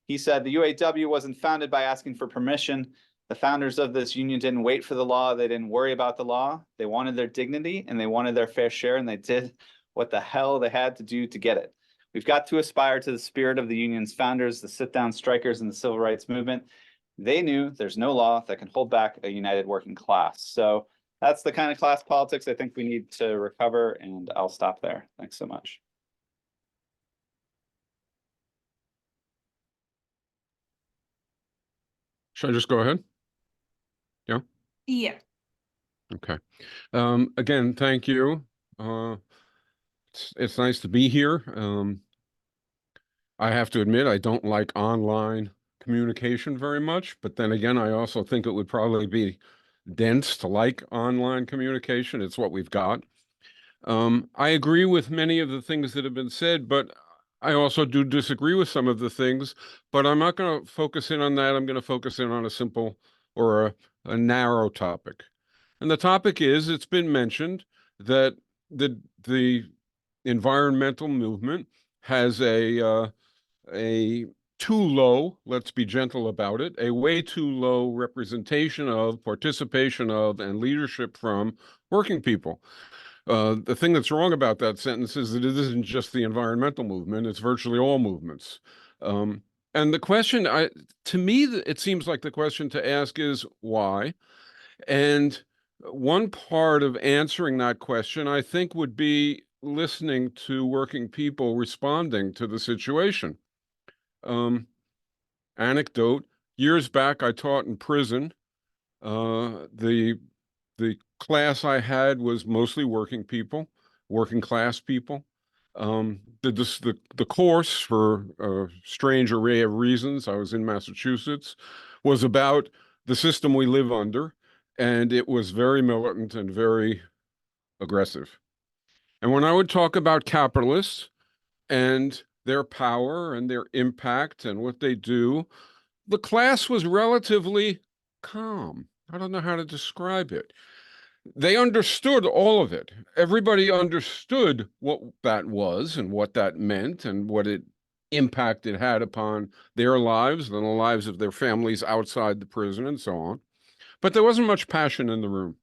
He said, "The UAW wasn't founded by asking for permission. The founders of this union didn't wait for the law. They didn't worry about the law. They wanted their dignity and they wanted their fair share, and they did what the hell they had to do to get it. We've got to aspire to the spirit of the union's founders, the sit-down strikers in the civil rights movement. They knew there's no law that can hold back a united working class." So that's the kind of class politics I think we need to recover, and I'll stop there. Thanks so much. Should I just go ahead? Yeah? Yeah. Okay. Again, thank you. It's nice to be here. I have to admit, I don't like online communication very much, but then again, I also think it would probably be dense to like online communication. It's what we've got. I agree with many of the things that have been said, but I also do disagree with some of the things, but I'm not going to focus in on that. I'm going to focus in on a simple or a narrow topic. And the topic is, it's been mentioned that the environmental movement has a too low, let's be gentle about it, a way too low representation of, participation of, and leadership from working people. The thing that's wrong about that sentence is that it isn't just the environmental movement, it's virtually all movements. And the question, to me, it seems like the question to ask is why? And one part of answering that question, I think, would be listening to working people responding to the situation. Anecdote, years back, I taught in prison. The class I had was mostly working people, working class people. The course, for a strange array of reasons, I was in Massachusetts, was about the system we live under, and it was very militant and very aggressive. And when I would talk about capitalists and their power and their impact and what they do, the class was relatively calm. I don't know how to describe it. They understood all of it. Everybody understood what that was and what that meant and what impact it had upon their lives and the lives of their families outside the prison and so on. But there wasn't much passion in the room.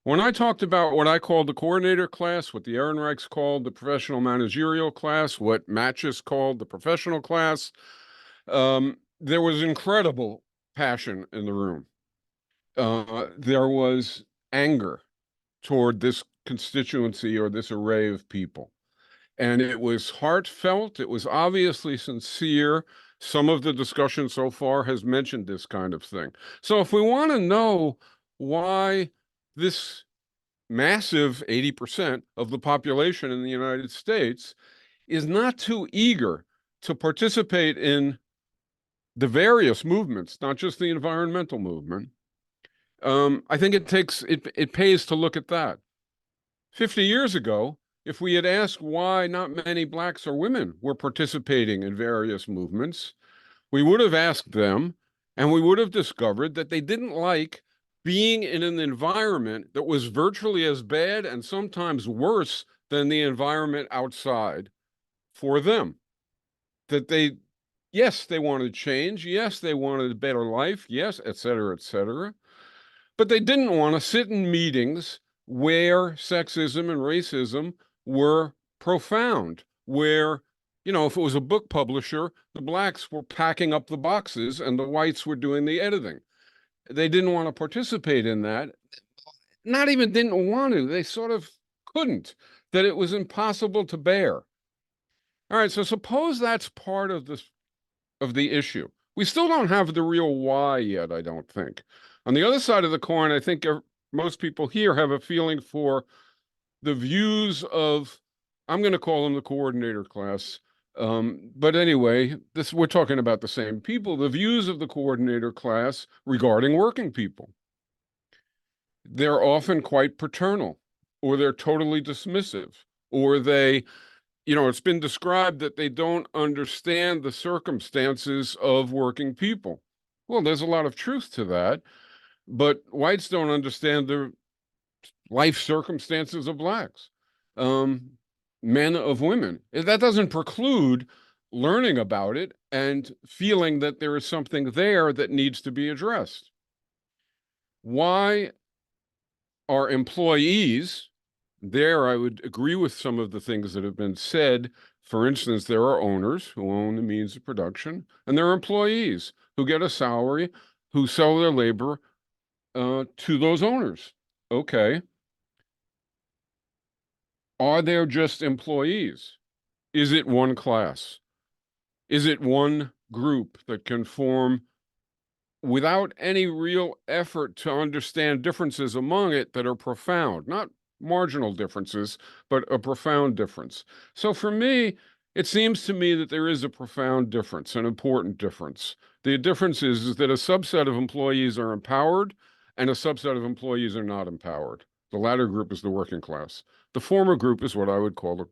When I talked about what I called the coordinator class, what the Ehrenreichs called the professional managerial class, what Matches called the professional class, there was incredible passion in the room. There was anger toward this constituency or this array of people. And it was heartfelt. It was obviously sincere. Some of the discussion so far has mentioned this kind of thing. So if we want to know why this massive 80% of the population in the United States is not too eager to participate in the various movements, not just the environmental movement, I think it pays to look at that. 50 years ago, if we had asked why not many blacks or women were participating in various movements, we would have asked them, and we would have discovered that they didn't like being in an environment that was virtually as bad and sometimes worse than the environment outside for them. That yes, they wanted change. Yes, they wanted a better life. Yes, et cetera, et cetera. But they didn't want to sit in meetings where sexism and racism were profound, where, if it was a book publisher, the blacks were packing up the boxes and the whites were doing the editing. They didn't want to participate in that. Not even didn't want to, they sort of couldn't, that it was impossible to bear. All right, so suppose that's part of the issue. We still don't have the real why yet, I don't think. On the other side of the coin, I think most people here have a feeling for the views of, I'm going to call them the coordinator class. But anyway, we're talking about the same people, the views of the coordinator class regarding working people. They're often quite paternal, or they're totally dismissive, or they, it's been described that they don't understand the circumstances of working people. Well, there's a lot of truth to that, but whites don't understand the life circumstances of blacks, men of women. That doesn't preclude learning about it and feeling that there is something there that needs to be addressed. Why are employees, there I would agree with some of the things that have been said. For instance, there are owners who own the means of production, and there are employees who get a salary, who sell their labor to those owners. Okay. Are there just employees? Is it one class? Is it one group that can form without any real effort to understand differences among it that are profound, not marginal differences, but a profound difference? So for me, it seems to me that there is a profound difference, an important difference. The difference is that a subset of employees are empowered and a subset of employees are not empowered. The latter group is the working class. The former group is what I would call the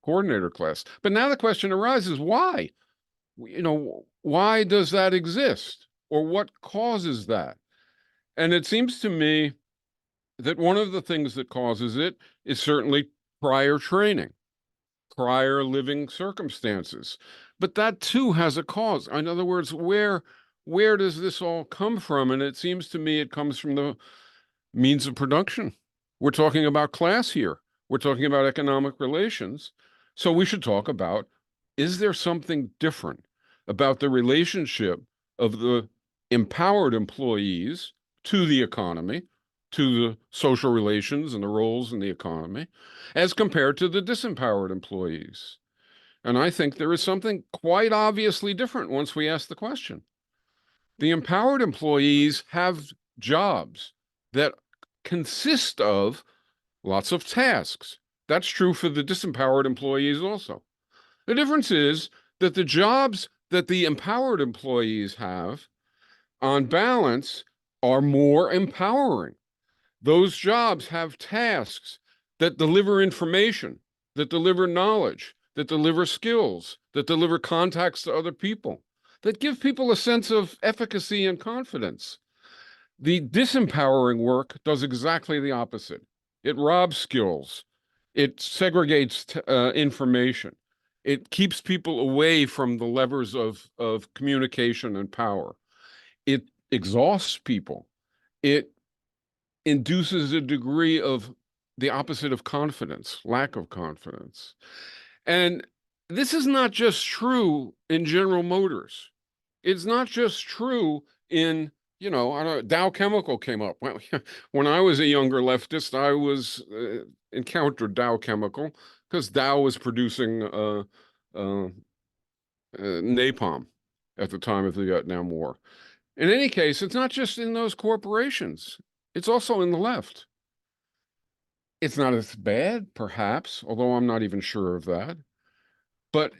coordinator class. But now the question arises, why? Why does that exist? Or what causes that? And it seems to me that one of the things that causes it is certainly prior training, prior living circumstances. But that too has a cause. In other words, where does this all come from? And it seems to me it comes from the means of production. We're talking about class here. We're talking about economic relations. So we should talk about, is there something different about the relationship of the empowered employees to the economy, to the social relations and the roles in the economy, as compared to the disempowered employees? And I think there is something quite obviously different once we ask the question. The empowered employees have jobs that consist of lots of tasks. That's true for the disempowered employees also. The difference is that the jobs that the empowered employees have, on balance, are more empowering. Those jobs have tasks that deliver information, that deliver knowledge, that deliver skills, that deliver contacts to other people, that give people a sense of efficacy and confidence. The disempowering work does exactly the opposite. It robs skills. It segregates information. It keeps people away from the levers of communication and power. It exhausts people. It induces a degree of the opposite of confidence, lack of confidence. And this is not just true in General Motors. It's not just true in, you know, I don't, Dow Chemical came up. Well, when I was a younger leftist, I was encountered Dow Chemical because Dow was producing napalm at the time of the Vietnam War. In any case, it's not just in those corporations. It's also in the left. It's not as bad, perhaps, although I'm not even sure of that. But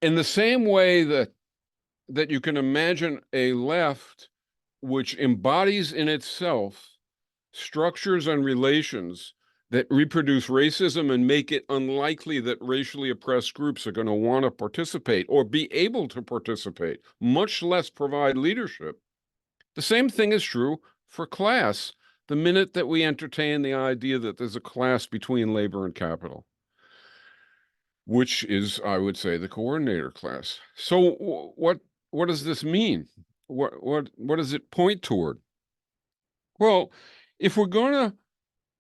in the same way that you can imagine a left which embodies in itself structures and relations that reproduce racism and make it unlikely that racially oppressed groups are going to want to participate or be able to participate, much less provide leadership. The same thing is true for class the minute that we entertain the idea that there's a class between labor and capital, which is, I would say, the coordinator class. So what does this mean? What does it point toward? Well, if we're going to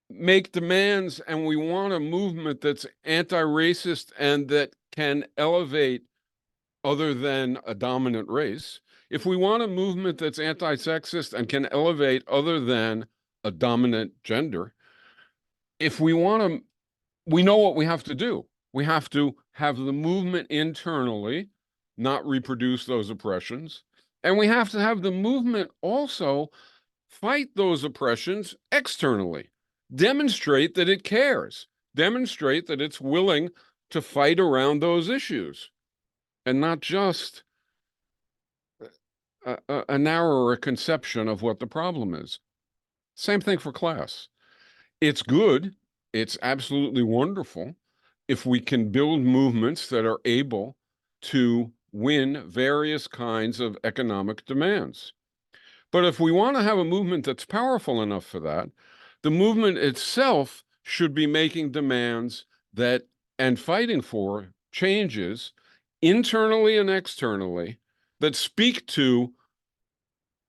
make demands and we want a movement that's anti-racist and that can elevate other than a dominant race, if we want a movement that's anti-sexist and can elevate other than a dominant gender, if we want to, we know what we have to do. We have to have the movement internally not reproduce those oppressions. And we have to have the movement also fight those oppressions externally, demonstrate that it cares, demonstrate that it's willing to fight around those issues, and not just a narrower conception of what the problem is. Same thing for class. It's good, it's absolutely wonderful if we can build movements that are able to win various kinds of economic demands. But if we want to have a movement that's powerful enough for that, the movement itself should be making demands that and fighting for changes internally and externally that speak to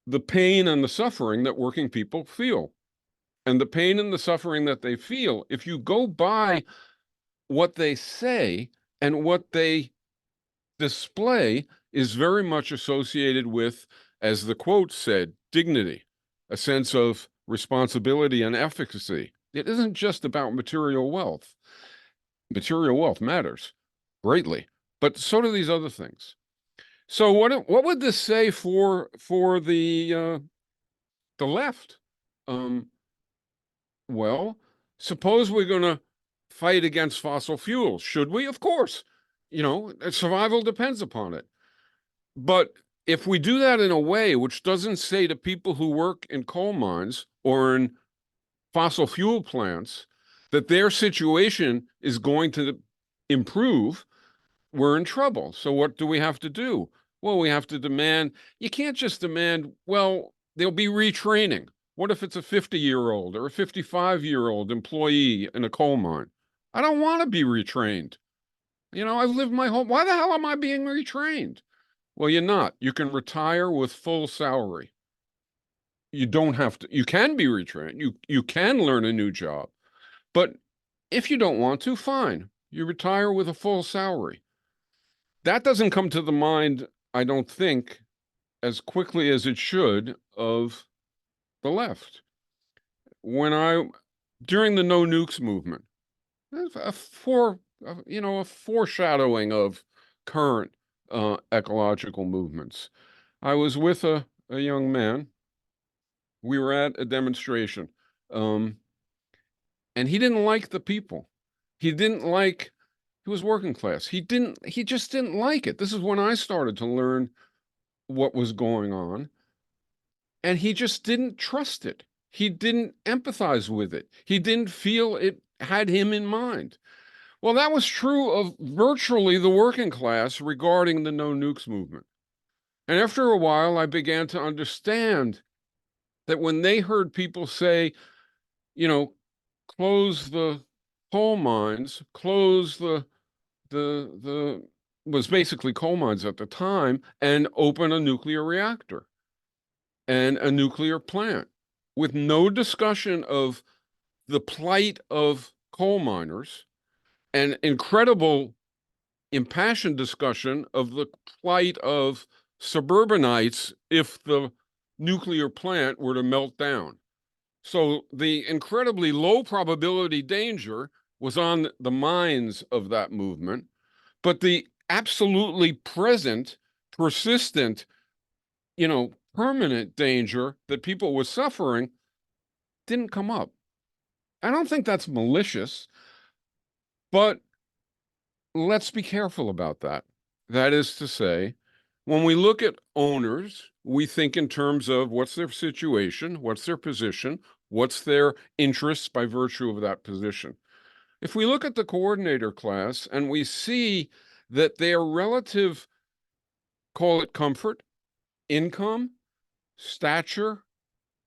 the pain and the suffering that working people feel. And the pain and the suffering that they feel, if you go by what they say and what they display, is very much associated with, as the quote said, dignity, a sense of responsibility and efficacy. It isn't just about material wealth. Material wealth matters greatly, but so do these other things. So what would this say for the left? Well, suppose we're going to fight against fossil fuels. Should we? Of course. You know, survival depends upon it. But if we do that in a way which doesn't say to people who work in coal mines or in fossil fuel plants that their situation is going to improve, we're in trouble. So what do we have to do? Well, we have to demand, you can't just demand, well, there'll be retraining. What if it's a 50-year-old or a 55-year-old employee in a coal mine? I don't want to be retrained. You know, I've lived my whole, why the hell am I being retrained? Well, you're not. You can retire with full salary. You don't have to, you can be retrained. You can learn a new job. But if you don't want to, fine. You retire with a full salary. That doesn't come to the mind, I don't think, as quickly as it should, of the left. During the no nukes movement, a foreshadowing of current ecological movements. I was with a young man. We were at a demonstration, and he didn't like the people. He was working class. He just didn't like it. This is when I started to learn what was going on. And he just didn't trust it. He didn't empathize with it. He didn't feel it had him in mind. Well, that was true of virtually the working class regarding the no nukes movement. And after a while, I began to understand that when they heard people say, you know, close the coal mines, close the was basically coal mines at the time, and open a nuclear reactor and a nuclear plant with no discussion of the plight of coal miners and incredible impassioned discussion of the plight of suburbanites if the nuclear plant were to melt down. So the incredibly low probability danger was on the minds of that movement, but the absolutely present, persistent, permanent danger that people were suffering didn't come up. I don't think that's malicious, but let's be careful about that. That is to say, when we look at owners, we think in terms of what's their situation, what's their position, what's their interests by virtue of that position. If we look at the coordinator class and we see that their relative, call it comfort, income, stature,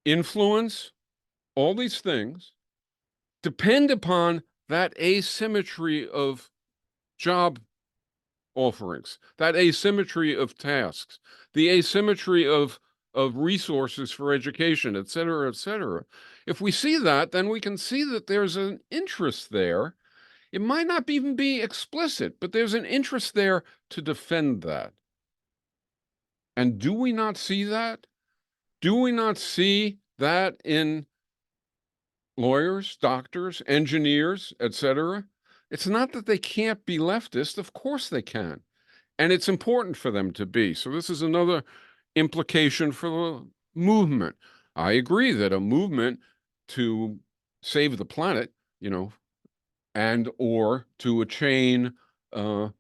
influence, all these things depend upon that asymmetry of job offerings, that asymmetry of tasks, the asymmetry of resources for education, et cetera, et cetera. If we see that, then we can see that there's an interest there. It might not even be explicit, but there's an interest there to defend that. And do we not see that? Do we not see that in lawyers, doctors, engineers, et cetera? It's not that they can't be leftist. Of course they can. And it's important for them to be. So this is another implication for the movement. I agree that a movement to save the planet, and or to attain a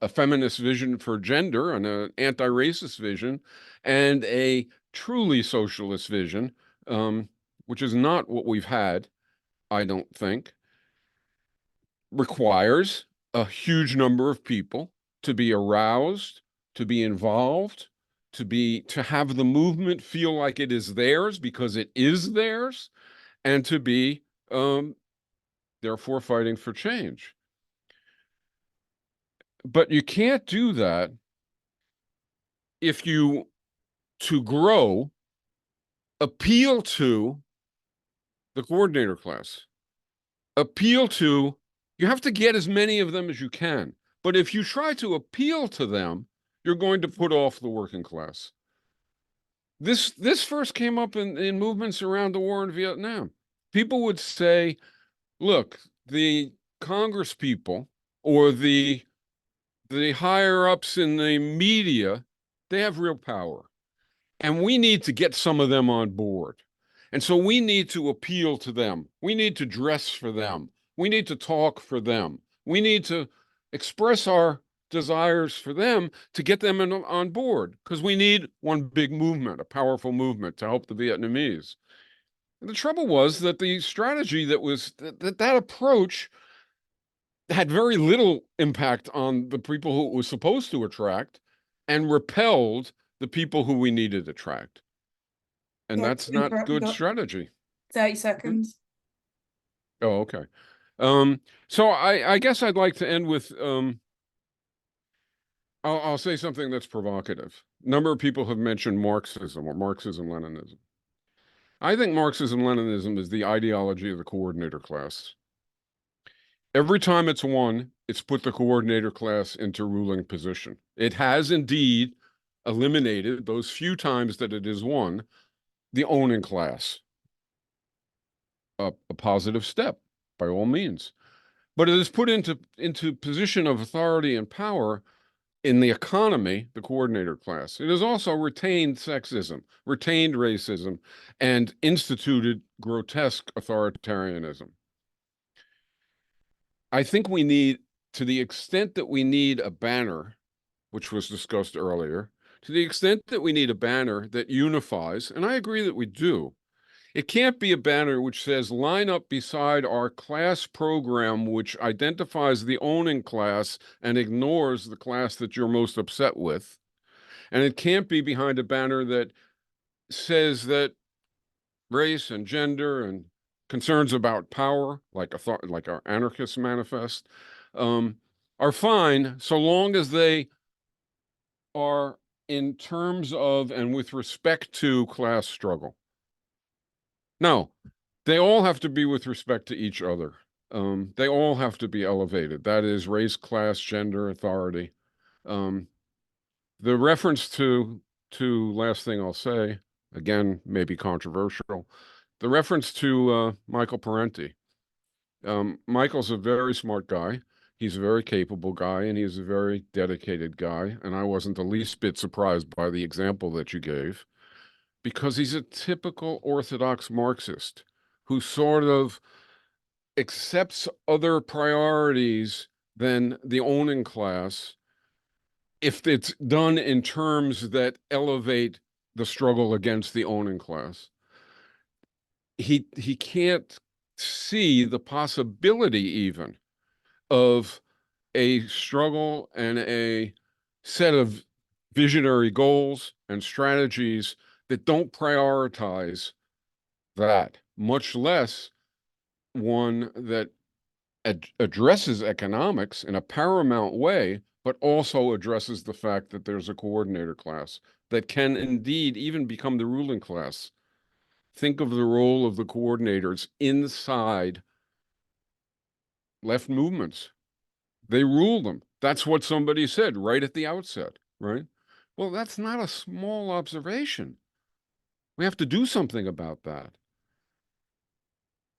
feminist vision for gender and an anti-racist vision and a truly socialist vision, which is not what we've had, I don't think, requires a huge number of people to be aroused, to be involved, to have the movement feel like it is theirs because it is theirs, and to be therefore fighting for change. But you can't do that if you, to grow, appeal to the coordinator class. You have to get as many of them as you can. But if you try to appeal to them, you're going to put off the working class. This first came up in movements around the war in Vietnam. People would say, look, the Congress people or the higher ups in the media, they have real power. And we need to get some of them on board. And so we need to appeal to them. We need to dress for them. We need to talk for them. We need to express our desires for them to get them on board, because we need one big movement, a powerful movement to help the Vietnamese. And the trouble was that the strategy that approach had very little impact on the people who it was supposed to attract and repelled the people who we needed to attract. And Yeah, that's not good strategy. 30 seconds. Oh, okay. So I guess I'd like to end with, I'll say something that's provocative. A number of people have mentioned Marxism or Marxism-Leninism. I think Marxism-Leninism is the ideology of the coordinator class. Every time it's won, it's put the coordinator class into ruling position. It has indeed eliminated, those few times that it has won, the owning class. A positive step, by all means. But it is put into position of authority and power in the economy, the coordinator class. It has also retained sexism, retained racism, and instituted grotesque authoritarianism. I think we need, to the extent that we need a banner, which was discussed earlier, to the extent that we need a banner that unifies, and I agree that we do, It can't be a banner which says, line up beside our class program, which identifies the owning class and ignores the class that you're most upset with. And it can't be behind a banner that says that race and gender and concerns about power, like our anarchist manifest, are fine so long as they are in terms of and with respect to class struggle. No, they all have to be with respect to each other. They all have to be elevated. That is race, class, gender, authority. The reference to last thing I'll say, again, maybe controversial, the reference to Michael Parenti. Michael's a very smart guy. He's a very capable guy, and he's a very dedicated guy. And I wasn't the least bit surprised by the example that you gave, because he's a typical orthodox Marxist who sort of accepts other priorities than the owning class if it's done in terms that elevate the struggle against the owning class. He can't see the possibility even of a struggle and a set of visionary goals and strategies that don't prioritize that, much less one that addresses economics in a paramount way, but also addresses the fact that there's a coordinator class that can indeed even become the ruling class. Think of the role of the coordinators inside left movements. They rule them. That's what somebody said right at the outset, right? Well, that's not a small observation. We have to do something about that.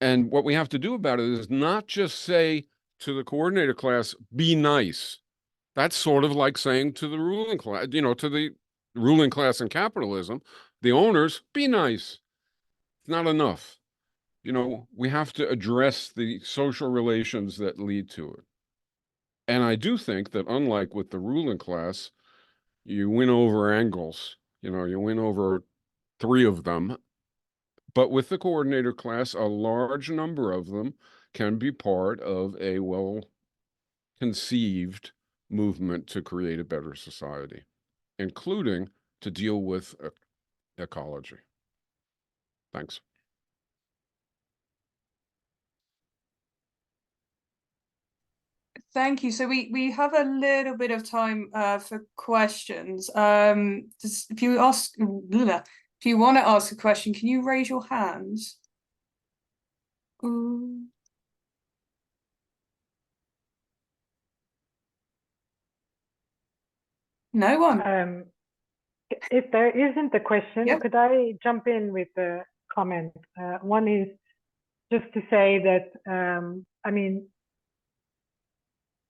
And what we have to do about it is not just say to the coordinator class, be nice. That's sort of like saying to the ruling class, to the ruling class in capitalism, the owners, be nice. It's not enough. We have to address the social relations that lead to it. And I do think that unlike with the ruling class, you win over angles, you win over 3 of them. But with the coordinator class, a large number of them can be part of a well-conceived movement to create a better society, including to deal with ecology. Thanks. Thank you. So we have a little bit of time for questions. If you want to ask a question, can you raise your hands? Ooh. No one. If there isn't a question, Yep. could I jump in with a comment? One is just to say that,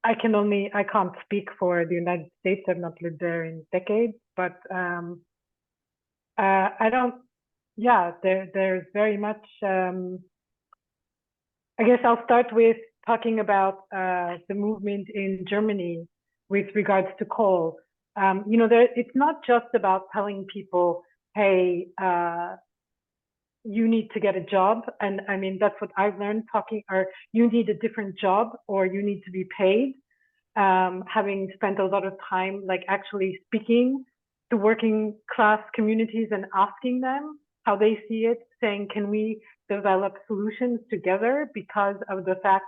I can't speak for the United States. I've not lived there in decades, but there's very much, I guess I'll start with talking about the movement in Germany with regards to coal. It's not just about telling people, hey, you need to get a job. And that's what I've learned you need a different job or you need to be paid. Having spent a lot of time actually speaking to working class communities and asking them how they see it, saying, can we develop solutions together, because of the fact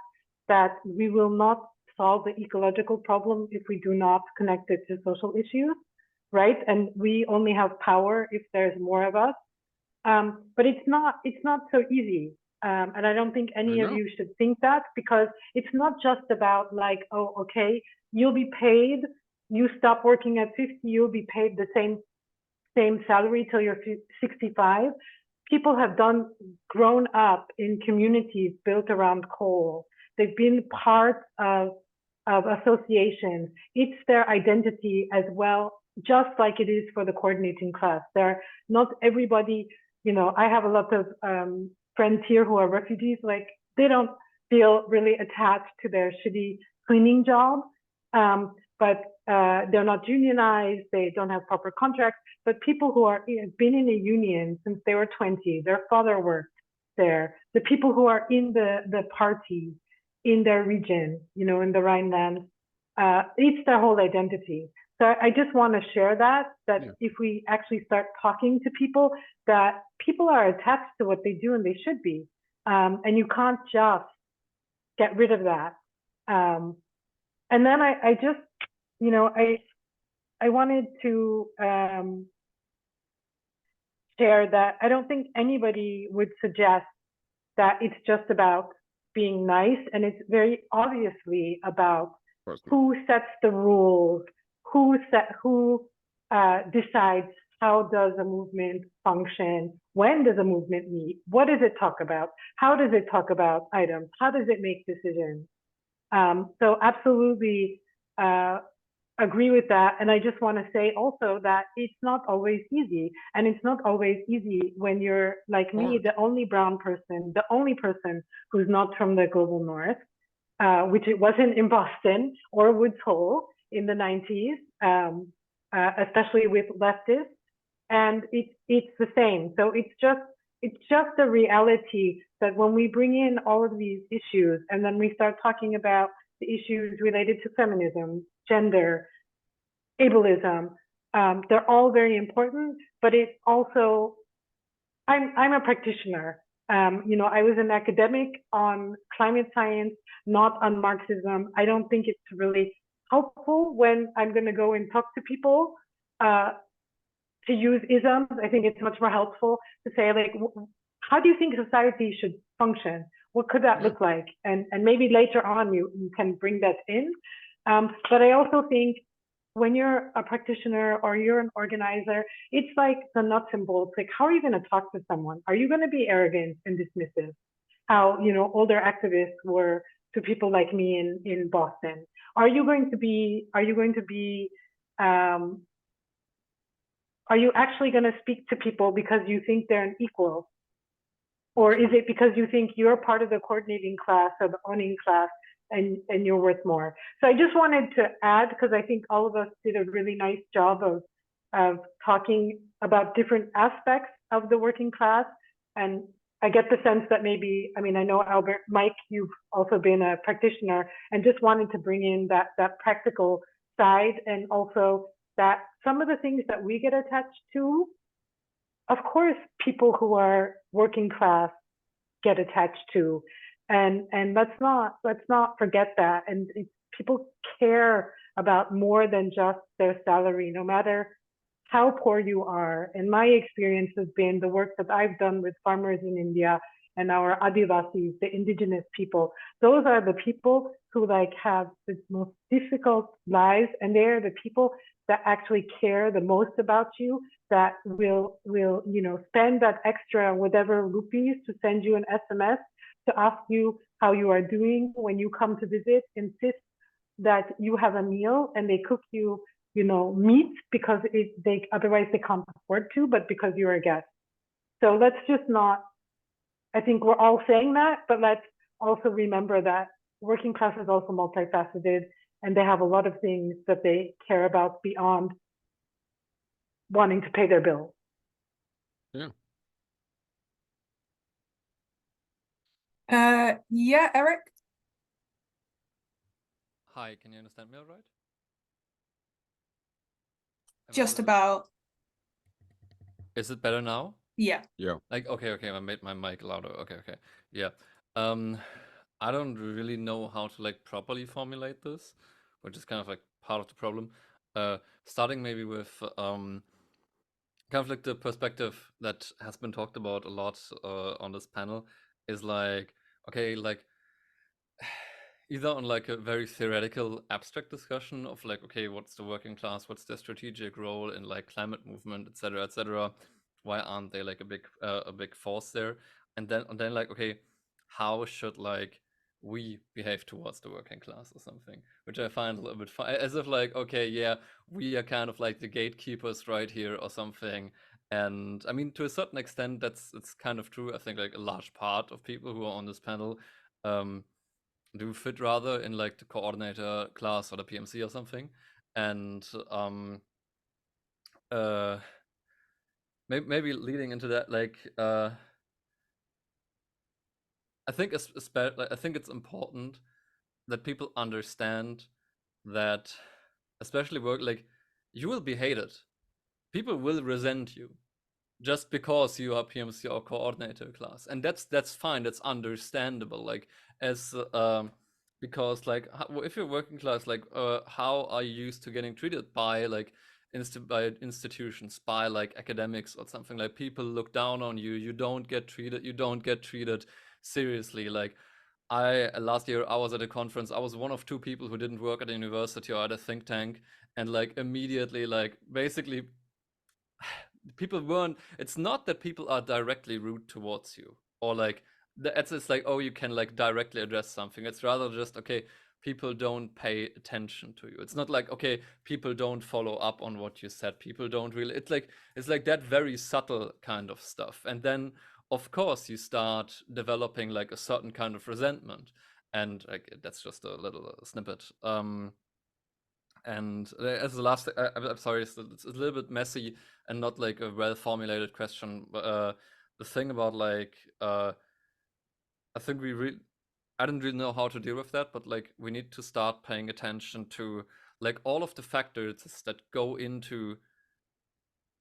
that we will not solve the ecological problem if we do not connect it to social issues, right? And we only have power if there's more of us. But it's not so easy. And I don't think any of you should think that, because it's not just about oh, okay, you'll be paid, you stop working at 50, you'll be paid the same salary till you're 65. People have grown up in communities built around coal. They've been part of associations. It's their identity as well, just like it is for the coordinating class. Not everybody, I have a lot of friends here who are refugees, they don't feel really attached to their shitty cleaning job. but they're not unionized, they don't have proper contracts, but people who are been in a union since they were 20, their father worked there, the people who are in the party in their region, you know, in the Rhineland, it's their whole identity. So I just want to share that Yeah. if we actually start talking to people, that people are attached to what they do and they should be. And you can't just get rid of that. And then I just, you know, I wanted to share that I don't think anybody would suggest that it's just about being nice, and it's very obviously about who sets the rules, who decides how does a movement function, when does a movement meet, what does it talk about, how does it talk about items, how does it make decisions. So absolutely agree with that. And I just want to say also that it's not always easy. And it's not always easy when you're like me, the only brown person, the only person who's not from the global north, which it wasn't in Boston or Woods Hole in the 90s, especially with leftists. And it's the same. So it's just a reality that when we bring in all of these issues and then we start talking about the issues related to feminism, gender, ableism, they're all very important, but it also, I'm a practitioner. You know, I was an academic on climate science, not on Marxism. I don't think it's really helpful when I'm going to go and talk to people to use isms. I think it's much more helpful to say, like, how do you think society should function? What could that look like? And maybe later on you can bring that in. But I also think when you're a practitioner or you're an organizer, it's like the nuts and bolts. Like, how are you going to talk to someone? Are you going to be arrogant and dismissive? How, you know, older activists were to people like me in Boston. Are you actually going to speak to people because you think they're an equal? Or is it because you think you're part of the coordinating class or the owning class and you're worth more? So I just wanted to add, because I think all of us did a really nice job of talking about different aspects of the working class. And I get the sense that maybe, I mean, I know Albert, Mike, you've also been a practitioner, and just wanted to bring in that practical side, and also that some of the things that we get attached to, of course, people who are working class get attached to, and let's not forget that. And people care about more than just their salary, no matter how poor you are. And my experience has been the work that I've done with farmers in India and our Adivasis, the indigenous people. Those are the people who like have the most difficult lives, and they're the people that actually care the most about you, that will you know, spend that extra whatever rupees to send you an SMS to ask you how you are doing when you come to visit, insist that you have a meal, and they cook you, you know, meat because otherwise they can't afford to, but because you're a guest. So let's just not, I think we're all saying that, but let's also remember that working class is also multifaceted, and they have a lot of things that they care about beyond wanting to pay their bills. Yeah. Yeah, Eric? Hi, can you understand me all right? Am I Just audible? about. Is it better now? Yeah. Yeah. Like, okay, I made my mic louder. Okay. Yeah. I don't really know how to like properly formulate this, which is kind of like part of the problem. Starting maybe with kind of like the perspective that has been talked about a lot on this panel is like, okay, like either on like a very theoretical abstract discussion of like, okay, what's the working class, what's their strategic role in like climate movement, etc., why aren't they like a big force there, and then like, okay, how should like we behave towards the working class or something, which I find a little bit fun, as if like, okay, yeah, we are kind of like the gatekeepers right here or something. And I mean, to a certain extent, it's kind of true. I think like a large part of people who are on this panel do fit rather in like the coordinator class or the PMC or something. And maybe leading into that, like I think I think it's important that people understand that, especially work, like you will be hated. People will resent you just because you are PMC or coordinator class, and that's fine. That's understandable. Like as because like if you're working class, like how are you used to getting treated by like by institutions, by like academics or something? Like people look down on you. You don't get treated seriously. Like last year I was at a conference. I was one of 2 people who didn't work at a university or at a think tank, and like immediately, like basically people weren't. It's not that people are directly rude towards you, or like it's like, oh, you can like directly address something. It's rather just, okay, people don't pay attention to you. It's not like, okay, people don't follow up on what you said. People don't really, it's like that very subtle kind of stuff. And then of course you start developing like a certain kind of resentment, and like that's just a little snippet. And as the last, I'm sorry, it's a little bit messy and not like a well-formulated question. But the thing about like, I think I didn't really know how to deal with that, but like we need to start paying attention to like all of the factors that go into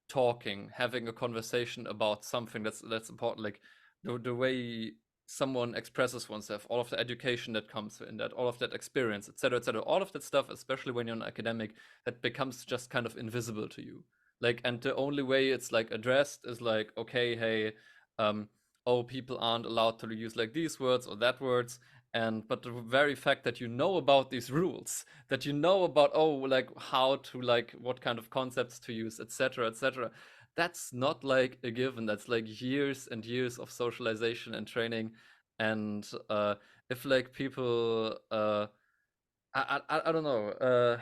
talking, having a conversation about something that's important, like the way someone expresses oneself, all of the education that comes in that, all of that experience, etc., etc., all of that stuff, especially when you're an academic, that becomes just kind of invisible to you. Like, and the only way it's like addressed is like, okay, hey, oh, people aren't allowed to use like these words or that words. And but the very fact that you know about these rules, that you know about, oh, like how to, like what kind of concepts to use, etc., etc., that's not like a given. That's like years and years of socialization and training. And if like people I don't know,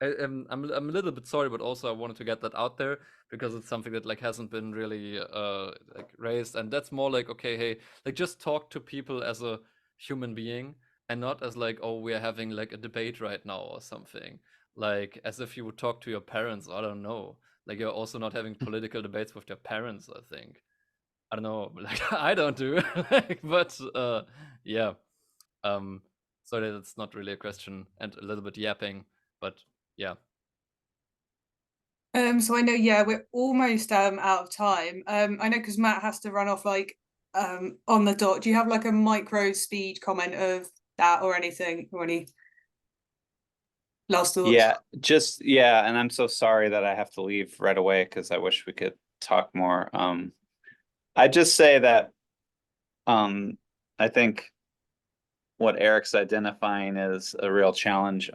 I'm a little bit sorry, but also I wanted to get that out there because it's something that like hasn't been really like raised. And that's more like, okay, hey, like just talk to people as a human being, and not as like, oh, we're having like a debate right now or something, like as if you would talk to your parents. I don't know, like you're also not having political debates with your parents, I think. I don't know, like I don't do like, but yeah. Sorry, that's not really a question and a little bit yapping, but yeah. So I know, yeah, we're almost out of time. I know because Matt has to run off like on the dot. Do you have like a micro speed comment of that or anything, or any last thoughts? Yeah, and I'm so sorry that I have to leave right away because I wish we could talk more. I just say that I think what Eric's identifying is a real challenge.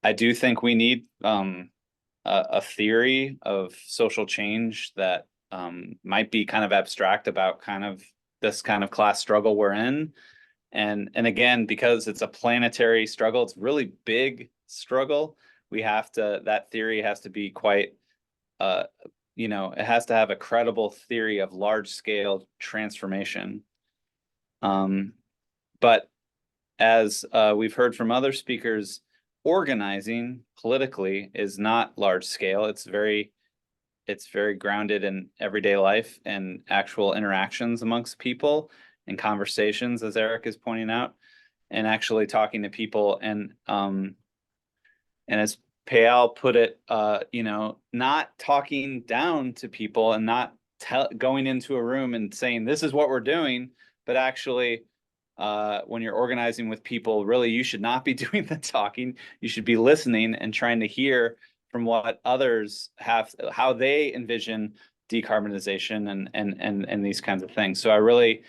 I do think we need a theory of social change that might be kind of abstract about kind of this kind of class struggle we're in. And again, because it's a planetary struggle, it's a really big struggle. That theory has to be quite, it has to have a credible theory of large scale transformation. But as we've heard from other speakers, organizing politically is not large scale. It's very grounded in everyday life and actual interactions amongst people and conversations, as Eric is pointing out, and actually talking to people. And as Payal put it, not talking down to people and not going into a room and saying, this is what we're doing, but actually when you're organizing with people, really, you should not be doing the talking. You should be listening and trying to hear from what others have, how they envision decarbonization and these kinds of things. So I really,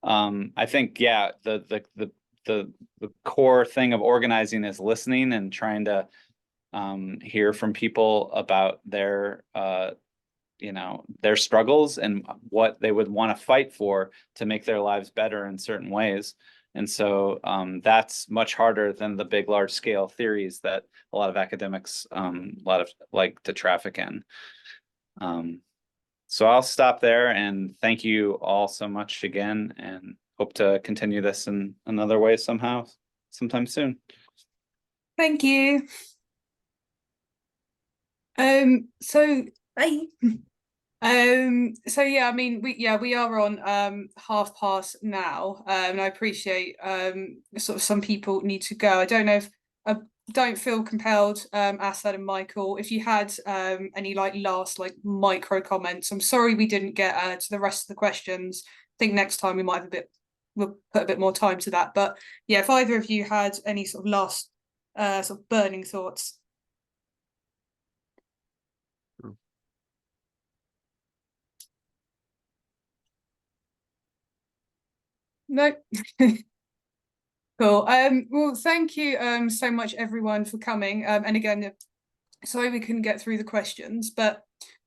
I think, yeah, the core thing of organizing is listening and trying to hear from people about their their struggles and what they would want to fight for to make their lives better in certain ways. And so that's much harder than the big, large scale theories that a lot of academics like to traffic in. So I'll stop there and thank you all so much again, and hope to continue this in another way sometime soon. Thank you. So yeah, I mean, we are on past now, and I appreciate sort of some people need to go. I don't know if don't feel compelled, Asad and Michael, if you had any like last like micro comments. I'm sorry we didn't get to the rest of the questions. I think next time we might have we'll put a bit more time to that. But yeah, if either of you had any sort of last sort of burning thoughts. No. Cool. Well, thank you so much everyone for coming. And again, sorry we couldn't get through the questions, but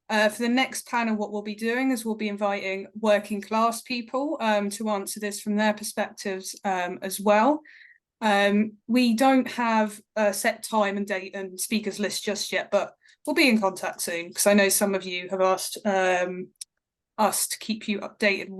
for the next panel, what we'll be doing is we'll be inviting working class people to answer this from their perspectives as well. We don't have a set time and date and speakers list just yet, but we'll be in contact soon because I know some of you have asked us to keep you updated with